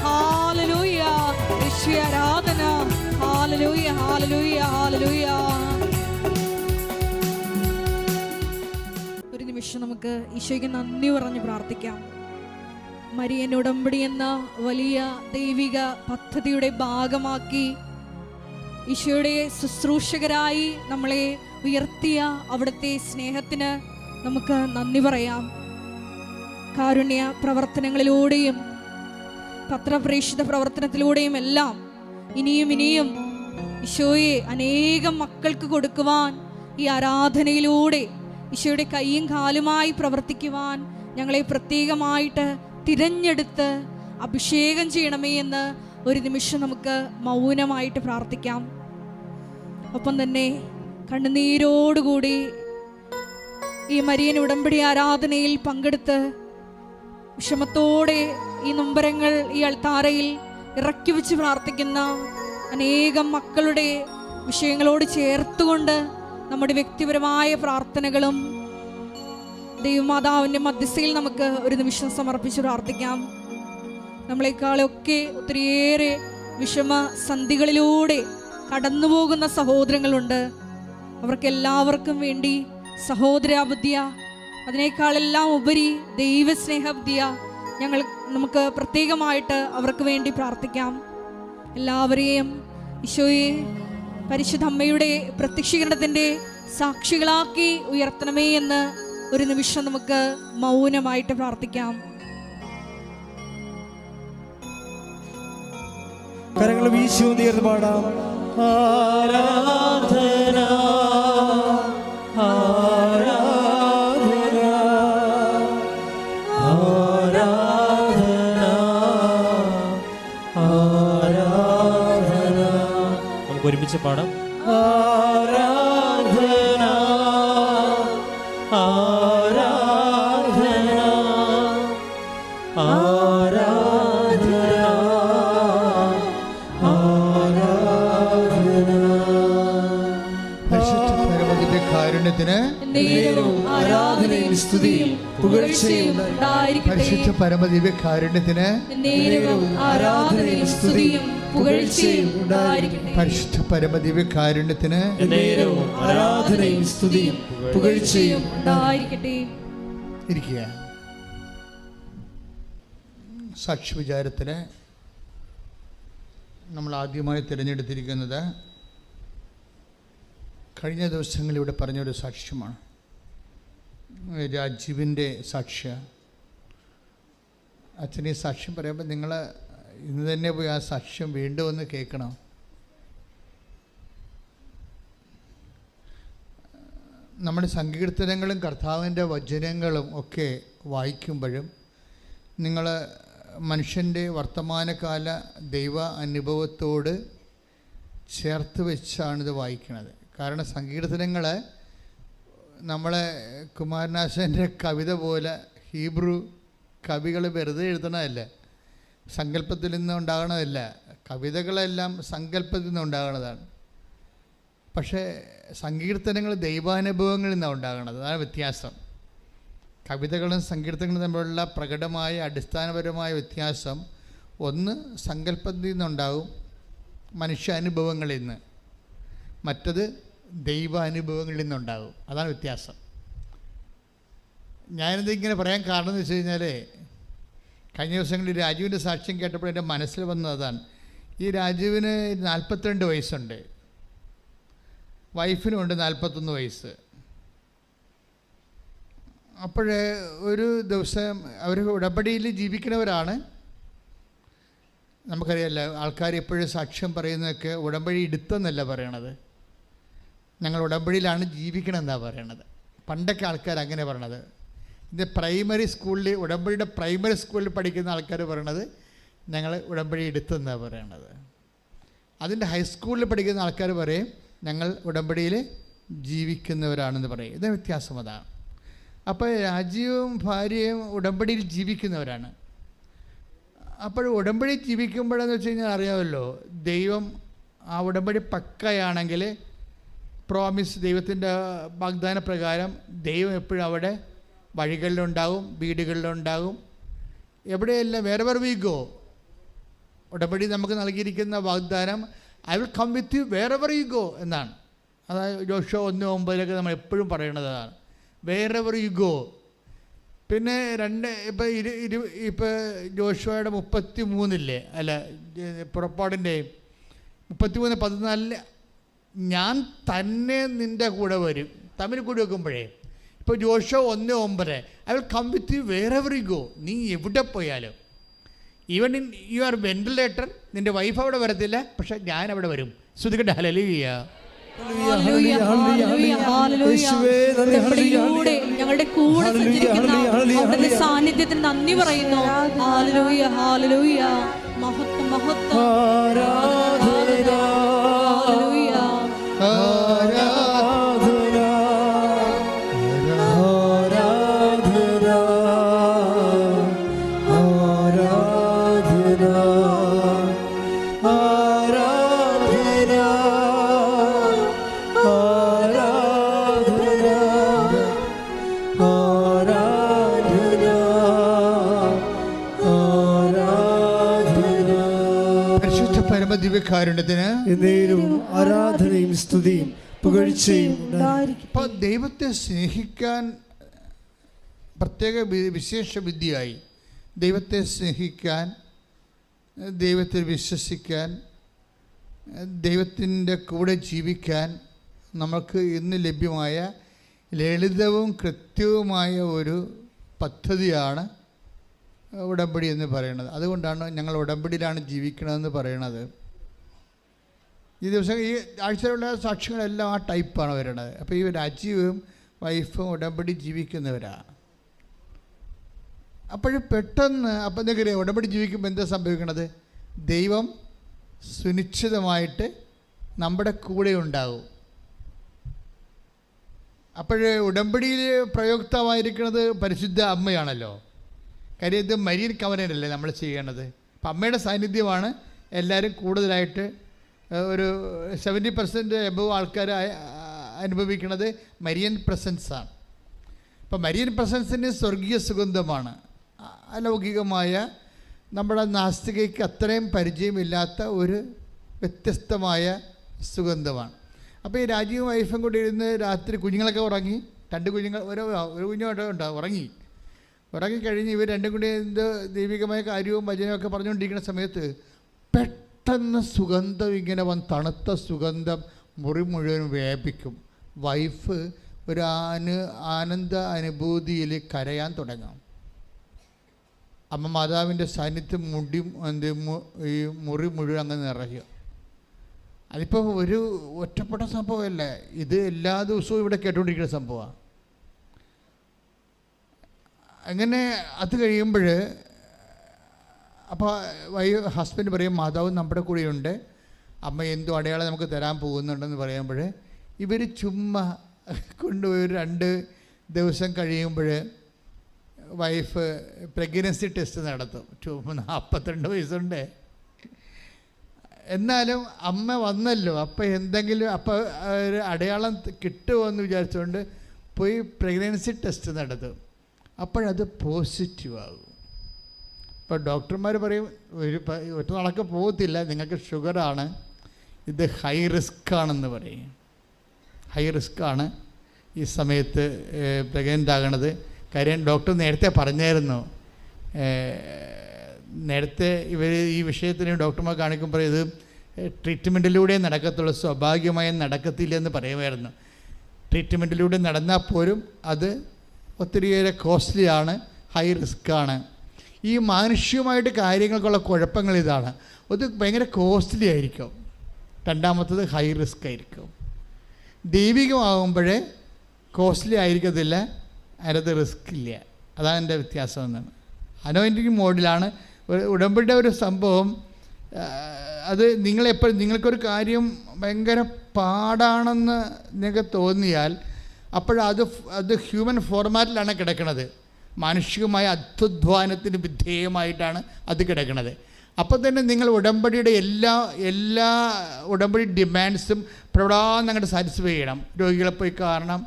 ഹല്ലേലൂയ. യേശുവേ ആരാധന. ഹല്ലേലൂയ ഹല്ലേലൂയ ഹല്ലേലൂയ. ഒരു നിമിഷം നമുക്ക് ഈശോയ്ക്ക് നന്ദി പറഞ്ഞ് പ്രാർത്ഥിക്കാം. മരിയൻ ഉടമ്പടി എന്ന വലിയ ദൈവിക പദ്ധതിയുടെ ഭാഗമാക്കി ഈശോയുടെ ശുശ്രൂഷകരായി നമ്മളെ ഉയർത്തിയ അവിടുത്തെ സ്നേഹത്തിന് നമുക്ക് നന്ദി പറയാം. കാരുണ്യ പ്രവർത്തനങ്ങളിലൂടെയും പത്രപ്രേക്ഷിത പ്രവർത്തനത്തിലൂടെയും എല്ലാം ഇനിയും ഈശോയെ അനേകം മക്കൾക്ക് കൊടുക്കുവാൻ ഈ ആരാധനയിലൂടെ ഈശോയുടെ കൈയും കാലുമായി പ്രവർത്തിക്കുവാൻ ഞങ്ങളെ പ്രത്യേകമായിട്ട് തിരഞ്ഞെടുത്ത് അഭിഷേകം ചെയ്യണമേ എന്ന് ഒരു നിമിഷം നമുക്ക് മൗനമായിട്ട് പ്രാർത്ഥിക്കാം. ഒപ്പം തന്നെ കണ്ണുനീരോടുകൂടി ഈ മരിയൻ ഉടമ്പടി ആരാധനയിൽ പങ്കെടുത്ത് വിഷമത്തോടെ ഈ നൊമ്പരങ്ങൾ ഈ അൾത്താരയിൽ ഇറക്കി വെച്ച് പ്രാർത്ഥിക്കുന്ന അനേകം മക്കളുടെ വിഷയങ്ങളോട് ചേർത്തുകൊണ്ട് നമ്മുടെ വ്യക്തിപരമായ പ്രാർത്ഥനകളും ദൈവമാതാവിൻ്റെ മധ്യസ്ഥയിൽ നമുക്ക് ഒരു നിമിഷം സമർപ്പിച്ച് പ്രാർത്ഥിക്കാം. നമ്മളെക്കാളൊക്കെ ഒത്തിരിയേറെ വിഷമസന്ധികളിലൂടെ കടന്നുപോകുന്ന സഹോദരങ്ങളുണ്ട്. അവർക്കെല്ലാവർക്കും വേണ്ടി സഹോദരാബുദ്ധിയ, അതിനേക്കാളെല്ലാം ഉപരി ദൈവസ്നേഹബുദ്ധിയ നമുക്ക് പ്രത്യേകമായിട്ട് അവർക്ക് വേണ്ടി പ്രാർത്ഥിക്കാം. എല്ലാവരെയും ഈശോയെ പരിശുദ്ധ അമ്മയുടെ പ്രത്യക്ഷീകരണത്തിൻ്റെ സാക്ഷികളാക്കി ഉയർത്തണമേ എന്ന് ഒരു നിമിഷം നമുക്ക് മൗനമായിട്ട് പ്രാർത്ഥിക്കാം. കരങ്ങൾ വീശി ഉയർന്ന് പാടാം. ആരാധന ആരാധന ആരാധന ആരാധന. നമുക്ക് ഒരുമിച്ച് പാടാം. ആരാധന ആരാധന ആരാധന കാരുണ്യത്തിന് ആരാധനയും സ്തുതിയും പുകഴ്ചയും ഉണ്ടായിരിക്കട്ടെ. പരിശുദ്ധ പരമദിവ്യ കാരുണ്യത്തിന് ആരാധനയും സ്തുതിയും പുകഴ്ചയും ഉണ്ടായിരിക്കട്ടെ. പരിശുദ്ധ പരമദിവ്യ കാരുണ്യത്തിന് ആരാധനയും സ്തുതിയും പുകഴ്ചയും ഉണ്ടായിരിക്കട്ടെ. ഇരിക്കുക. സാക്ഷി വിചാരത്തിന് നമ്മൾ ആദ്യമായി തിരഞ്ഞെടുത്തിരിക്കുന്നത് കഴിഞ്ഞ ദിവസങ്ങളിൽ ഇവിടെ പറഞ്ഞൊരു സാക്ഷ്യമാണ്. രാജീവിൻ്റെ സാക്ഷ്യ. അച്ഛൻ ഈ സാക്ഷ്യം പറയുമ്പോൾ നിങ്ങൾ ഇന്ന് തന്നെ പോയി ആ സാക്ഷ്യം വീണ്ടും ഒന്ന് കേൾക്കണം. നമ്മുടെ സങ്കീർത്തനങ്ങളും കർത്താവിൻ്റെ വചനങ്ങളും ഒക്കെ വായിക്കുമ്പോഴും നിങ്ങൾ മനുഷ്യൻ്റെ വർത്തമാനകാല ദൈവ അനുഭവത്തോട് ചേർത്ത് വെച്ചാണിത് വായിക്കുന്നത്. കാരണം സങ്കീർത്തനങ്ങൾ നമ്മളെ കുമാരനാശാൻ്റെ കവിത പോലെ ഹീബ്രു കവികൾ വെറുതെ എഴുതണമല്ല, സങ്കല്പത്തിൽ നിന്ന് ഉണ്ടാകണമല്ല. കവിതകളെല്ലാം സങ്കല്പത്തിൽ നിന്ന് ഉണ്ടാകണതാണ്. പക്ഷേ സങ്കീർത്തനങ്ങൾ ദൈവാനുഭവങ്ങളിൽ നിന്നാണ് ഉണ്ടാകണത്. അതാണ് വ്യത്യാസം. കവിതകളും സങ്കീർത്തനങ്ങളും തമ്മിലുള്ള പ്രകടമായ അടിസ്ഥാനപരമായ വ്യത്യാസം ഒന്ന് സങ്കല്പത്തിൽ നിന്നുണ്ടാകും, മനുഷ്യാനുഭവങ്ങളിൽ നിന്ന്. മറ്റത് ദൈവാനുഭവങ്ങളിൽ നിന്നുണ്ടാകും. അതാണ് വ്യത്യാസം. ഞാനിതിങ്ങനെ പറയാൻ കാരണം എന്ന് വെച്ച് കഴിഞ്ഞാൽ കഴിഞ്ഞ ദിവസങ്ങളിൽ രാജീവിൻ്റെ സാക്ഷ്യം കേട്ടപ്പോൾ എൻ്റെ മനസ്സിൽ വന്നത് അതാണ്. ഈ രാജീവിന് 42 വയസ്സുണ്ട്, വൈഫിനുമുണ്ട് 41 വയസ്സ്. അപ്പോഴേ ഒരു ദിവസം അവർ ഉടമ്പടിയിൽ ജീവിക്കുന്നവരാണ്. നമുക്കറിയാമല്ലോ, ആൾക്കാർ എപ്പോഴും സാക്ഷ്യം പറയുന്നതൊക്കെ ഉടമ്പടി എടുത്തെന്നല്ല പറയണത്, ഞങ്ങൾ ഉടമ്പടിയിലാണ് ജീവിക്കണമെന്നാണ് പറയണത്. പണ്ടൊക്കെ ആൾക്കാർ അങ്ങനെ പറയണത്. ഇത് പ്രൈമറി സ്കൂളിൽ, ഉടമ്പടിയുടെ പ്രൈമറി സ്കൂളിൽ പഠിക്കുന്ന ആൾക്കാർ പറയണത് ഞങ്ങൾ ഉടമ്പടി എടുത്തെന്നാണ് പറയണത്. അതിൻ്റെ ഹൈസ്കൂളിൽ പഠിക്കുന്ന ആൾക്കാർ പറയും ഞങ്ങൾ ഉടമ്പടിയിൽ ജീവിക്കുന്നവരാണെന്ന് പറയും. ഇത് വ്യത്യാസം അതാണ്. അപ്പോൾ രാജീവും ഭാര്യയും ഉടമ്പടിയിൽ ജീവിക്കുന്നവരാണ്. അപ്പോൾ ഉടമ്പടി ജീവിക്കുമ്പോഴെന്ന് വെച്ച് കഴിഞ്ഞാൽ അറിയാമല്ലോ, ദൈവം ആ ഉടമ്പടി പക്കയാണെങ്കിൽ പ്രോമിസ്, ദൈവത്തിൻ്റെ വാഗ്ദാന പ്രകാരം ദൈവം എപ്പോഴും അവിടെ വഴികളിലുണ്ടാകും, വീടുകളിലുണ്ടാകും, എവിടെയെല്ലാം. വേറെവർ വി ഗോ, ഉടമ്പടി നമുക്ക് നൽകിയിരിക്കുന്ന വാഗ്ദാനം I will come with you wherever you go എന്നാണ്. അതായത് ജോഷുവ 1:9 നമ്മൾ എപ്പോഴും പറയണത് അതാണ്, വേറെവർ യു ഗോ. പിന്നെ ഇപ്പോൾ ജോഷുവയുടെ 33 അല്ല, പുറപ്പാടിൻ്റെ 33:14 ഞാൻ തന്നെ നിൻ്റെ കൂടെ വരും. തമ്മിൽ കൂടി വെക്കുമ്പോഴേ ഇപ്പോൾ Joshua 1:9 I will come with you wherever you go. നീ എവിടെ പോയാലും, ഈവൻ ഇൻ യുവർ വെന്റിലേറ്റർ, നിൻ്റെ വൈഫ് അവിടെ വരത്തില്ല, പക്ഷെ ഞാൻ അവിടെ വരും. ശ്രുതികട്ടെ ഹല്ലേലൂയ. ഞങ്ങളുടെ കൂടെ സഞ്ചരിക്കുന്ന അവിടുത്തെ സാന്നിധ്യത്തിന് നന്ദി പറയുന്നു. ഹല്ലേലൂയ, ഹല്ലേലൂയ. മഹത്വം, മഹത്വം. ഹല്ലേലൂയ. ആരാധന പരിശുദ്ധ പരമദിവ്യകാരുണ്യത്തിന് എന്നേരവും ആരാധനയും സ്തുതിയും പുകഴ്ചയും ഉണ്ടായിരിക്കട്ടെ. അപ്പോൾ ദൈവത്തെ സ്നേഹിക്കാൻ പ്രത്യേക വിശേഷ വിദ്യയായി ദൈവത്തെ സ്നേഹിക്കാൻ, ദൈവത്തിൽ വിശ്വസിക്കാൻ, ദൈവത്തിൻ്റെ കൂടെ ജീവിക്കാൻ നമുക്ക് ഇന്ന് ലഭ്യമായ ലളിതവും കൃത്യവുമായ ഒരു പദ്ധതിയാണ് ഉടമ്പടി എന്ന് പറയുന്നത്. അതുകൊണ്ടാണ് ഞങ്ങൾ ഉടമ്പടിയിലാണ് ജീവിക്കണമെന്ന് പറയുന്നത്. ഈ ദിവസം ഈ ആഴ്ചയിലുള്ള സാക്ഷ്യങ്ങളെല്ലാം ആ ടൈപ്പാണ് വരുന്നത്. അപ്പോൾ ഈ രാജീവും വൈഫും ഉടമ്പടി ജീവിക്കുന്നവരാണ്. അപ്പോഴും പെട്ടെന്ന് അപ്പം എന്തെങ്കിലും ഉടമ്പടി ജീവിക്കുമ്പോൾ എന്താ സംഭവിക്കണത്? ദൈവം സുനിശ്ചിതമായിട്ട് നമ്മുടെ കൂടെ ഉണ്ടാകും. അപ്പോഴേ ഉടമ്പടിയിൽ പ്രയുക്തമായിരിക്കുന്നത് പരിശുദ്ധ അമ്മയാണല്ലോ. കാര്യം ഇത് മരിയൻ കവനല്ലേ നമ്മൾ ചെയ്യണത്. അപ്പം അമ്മയുടെ സാന്നിധ്യമാണ് എല്ലാവരും കൂടുതലായിട്ട് ഒരു 70% എബവ് ആൾക്കാർ അനുഭവിക്കുന്നത് മരിയൻ പ്രസൻസാണ്. അപ്പം മരിയൻ പ്രസൻസിന് സ്വർഗീയ സുഗന്ധമാണ്, അലൗകികമായ നമ്മുടെ നാസ്തികയ്ക്ക് അത്രയും പരിചയമില്ലാത്ത ഒരു വ്യത്യസ്തമായ സുഗന്ധമാണ്. അപ്പോൾ ഈ രാജീവും വൈഫും കൂടി ഇരുന്ന് രാത്രി കുഞ്ഞുങ്ങളൊക്കെ ഉറങ്ങി, 2 കുഞ്ഞുങ്ങൾ ഒരു കുഞ്ഞുണ്ടാവും ഉറങ്ങിക്കഴിഞ്ഞ് ഇവർ രണ്ടും കൂടി എന്ത് ദൈവികമായ കാര്യവും വചനവും ഒക്കെ പറഞ്ഞുകൊണ്ടിരിക്കുന്ന സമയത്ത് പെട്ടെന്ന് സുഗന്ധം ഇങ്ങനെ തണുത്ത സുഗന്ധം മുറി മുഴുവൻ വ്യാപിക്കും. വൈഫ് ഒരു ആനന്ദ അനുഭൂതിയിൽ കരയാൻ തുടങ്ങും. അമ്മ മാതാവിൻ്റെ സാന്നിധ്യം ഈ മുറി മുഴുവൻ അങ്ങ് നിറയുക. അതിപ്പോൾ ഒരു ഒറ്റപ്പെട്ട സംഭവമല്ല, ഇത് എല്ലാ ദിവസവും ഇവിടെ കേട്ടുകൊണ്ടിരിക്കുന്ന സംഭവമാണ്. അങ്ങനെ അത് കഴിയുമ്പോൾ അപ്പോൾ ഹസ്ബൻഡ് പറയും മാതാവ് നമ്മുടെ കൂടെയുണ്ട്, അമ്മ എന്തോ അടയാളം നമുക്ക് തരാൻ പോകുന്നുണ്ടെന്ന് പറയുമ്പോൾ ഇവർ ചുമ്മാ കൊണ്ടുപോയി 2 ദിവസം കഴിയുമ്പോൾ വൈഫ് പ്രഗ്നൻസി ടെസ്റ്റ് നടത്തും. 42 വയസ്സുണ്ട്. എന്നാലും അമ്മ വന്നല്ലോ, അപ്പോൾ എന്തെങ്കിലും അപ്പോൾ ഒരു അടയാളം കിട്ടുമോ എന്ന് വിചാരിച്ചുകൊണ്ട് പോയി പ്രഗ്നൻസി ടെസ്റ്റ് നടത്തും. അപ്പോഴത് പോസിറ്റീവാകും. ഇപ്പോൾ ഡോക്ടർമാർ പറയും ഒറ്റ നാളൊക്കെ പോകത്തില്ല, നിങ്ങൾക്ക് ഷുഗറാണ്, ഇത് ഹൈ റിസ്ക് ആണെന്ന് പറയും. ഹൈ റിസ്ക്കാണ് ഈ സമയത്ത് പ്രഗ്നൻ്റ് ആകണത്. കാര്യം ഡോക്ടർ നേരത്തെ പറഞ്ഞായിരുന്നു, നേരത്തെ ഇവർ ഈ വിഷയത്തിന് ഡോക്ടർമാർ കാണിക്കുമ്പോൾ ഇത് ട്രീറ്റ്മെൻറ്റിലൂടെ നടക്കത്തുള്ളൂ, സ്വാഭാവികമായി നടക്കത്തില്ലെന്ന് പറയുമായിരുന്നു. ട്രീറ്റ്മെൻറ്റിലൂടെ നടന്നാൽ പോലും അത് ഒത്തിരിയേറെ കോസ്റ്റ്ലിയാണ്, ഹൈ റിസ്ക്കാണ്. ഈ മാനുഷികമായിട്ട് കാര്യങ്ങൾക്കുള്ള കുഴപ്പങ്ങൾ ഇതാണ്. അത് ഭയങ്കര കോസ്റ്റ്ലി ആയിരിക്കും. രണ്ടാമത്തത് ഹൈ റിസ്ക് ആയിരിക്കും. ദൈവികമാകുമ്പോഴേ കോസ്റ്റ്ലി ആയിരിക്കത്തില്ല, അതിനകത്ത് റിസ്ക് ഇല്ല. അതാണ് എൻ്റെ വ്യത്യാസം എന്നാണ്. അനോയിൻറ്റിങ് മോഡിലാണ് ഉടമ്പടിയുടെ ഒരു സംഭവം. അത് നിങ്ങൾക്കൊരു കാര്യം ഭയങ്കര പാടാണെന്ന് നിങ്ങൾക്ക് തോന്നിയാൽ അത് ഹ്യൂമൻ ഫോർമാറ്റിലാണ് കിടക്കുന്നത്. മാനുഷികമായ അത്യുധ്വാനത്തിന് വിധേയമായിട്ടാണ് അത് കിടക്കുന്നത്. അപ്പോൾ തന്നെ നിങ്ങൾ ഉടമ്പടിയുടെ എല്ലാ ഉടമ്പടി ഡിമാൻഡ്സും പ്രൗഢാന്ന് അങ്ങോട്ട് സാറ്റിസ്ഫൈ ചെയ്യണം. രോഗികളെ പോയി കാണണം,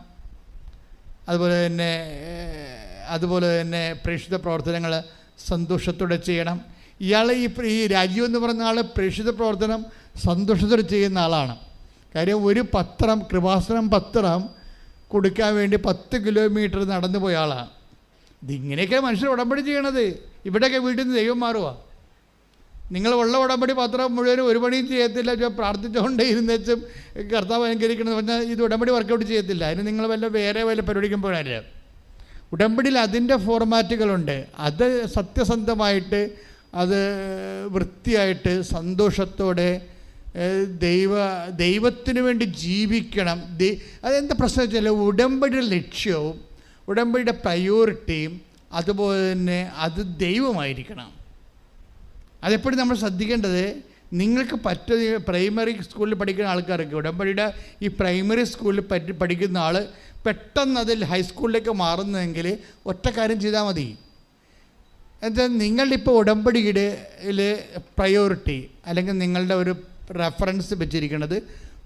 അതുപോലെ തന്നെ പ്രേക്ഷിത പ്രവർത്തനങ്ങൾ സന്തോഷത്തോടെ ചെയ്യണം. ഇയാൾ ഈ രാജീവ് എന്ന് പറഞ്ഞ ആൾ പ്രേക്ഷിത പ്രവർത്തനം സന്തോഷത്തോടെ ചെയ്യുന്ന ആളാണ്. കാര്യം ഒരു പത്രം, കൃപാസനം പത്രം കൊടുക്കാൻ വേണ്ടി 10 കിലോമീറ്റർ നടന്നു പോയ ആളാണ്. ഇതിങ്ങനെയൊക്കെ മനുഷ്യർ ഉടമ്പടി ചെയ്യണത്. ഇവിടെയൊക്കെ വീട്ടിൽ നിന്ന് ദൈവം മാറുക. നിങ്ങൾ ഉള്ള ഉടമ്പടി പത്രം മുഴുവനും ഒരു പണിയും ചെയ്യത്തില്ല, പ്രാർത്ഥിച്ചുകൊണ്ടേ ഇരുന്നേച്ചും കർത്താവ് അനുകരിക്കണമെന്ന് പറഞ്ഞാൽ ഇത് ഉടമ്പടി വർക്കൗട്ട് ചെയ്യത്തില്ല. അതിന് നിങ്ങൾ വേറെ വല്ല പരിപാടിക്കും പോകാനല്ല. ഉടമ്പടിയിൽ അതിൻ്റെ ഫോർമാറ്റുകളുണ്ട്. അത് സത്യസന്ധമായിട്ട്, അത് വൃത്തിയായിട്ട്, സന്തോഷത്തോടെ ദൈവത്തിന് വേണ്ടി ജീവിക്കണം. അതെന്താ പ്രശ്നം വെച്ചാൽ ഉടമ്പടിയുടെ ലക്ഷ്യവും ഉടമ്പടിയുടെ പ്രയോറിറ്റിയും അതുപോലെ തന്നെ അത് ദൈവമായിരിക്കണം. അതെപ്പോഴും നമ്മൾ ശ്രദ്ധിക്കേണ്ടത്. നിങ്ങൾക്ക് പ്രൈമറി സ്കൂളിൽ പഠിക്കുന്ന ആൾക്കാർക്ക് ഉടമ്പടിയുടെ ഈ പ്രൈമറി സ്കൂളിൽ പഠിക്കുന്ന ആൾ പെട്ടെന്ന് അതിൽ ഹൈസ്കൂളിലേക്ക് മാറുന്നതെങ്കിൽ ഒറ്റ കാര്യം ചെയ്താൽ മതി. എന്താ, നിങ്ങളിപ്പോൾ ഉടമ്പടിയുടെ പ്രയോറിറ്റി അല്ലെങ്കിൽ നിങ്ങളുടെ ഒരു റെഫറൻസ് വെച്ചിരിക്കുന്നത്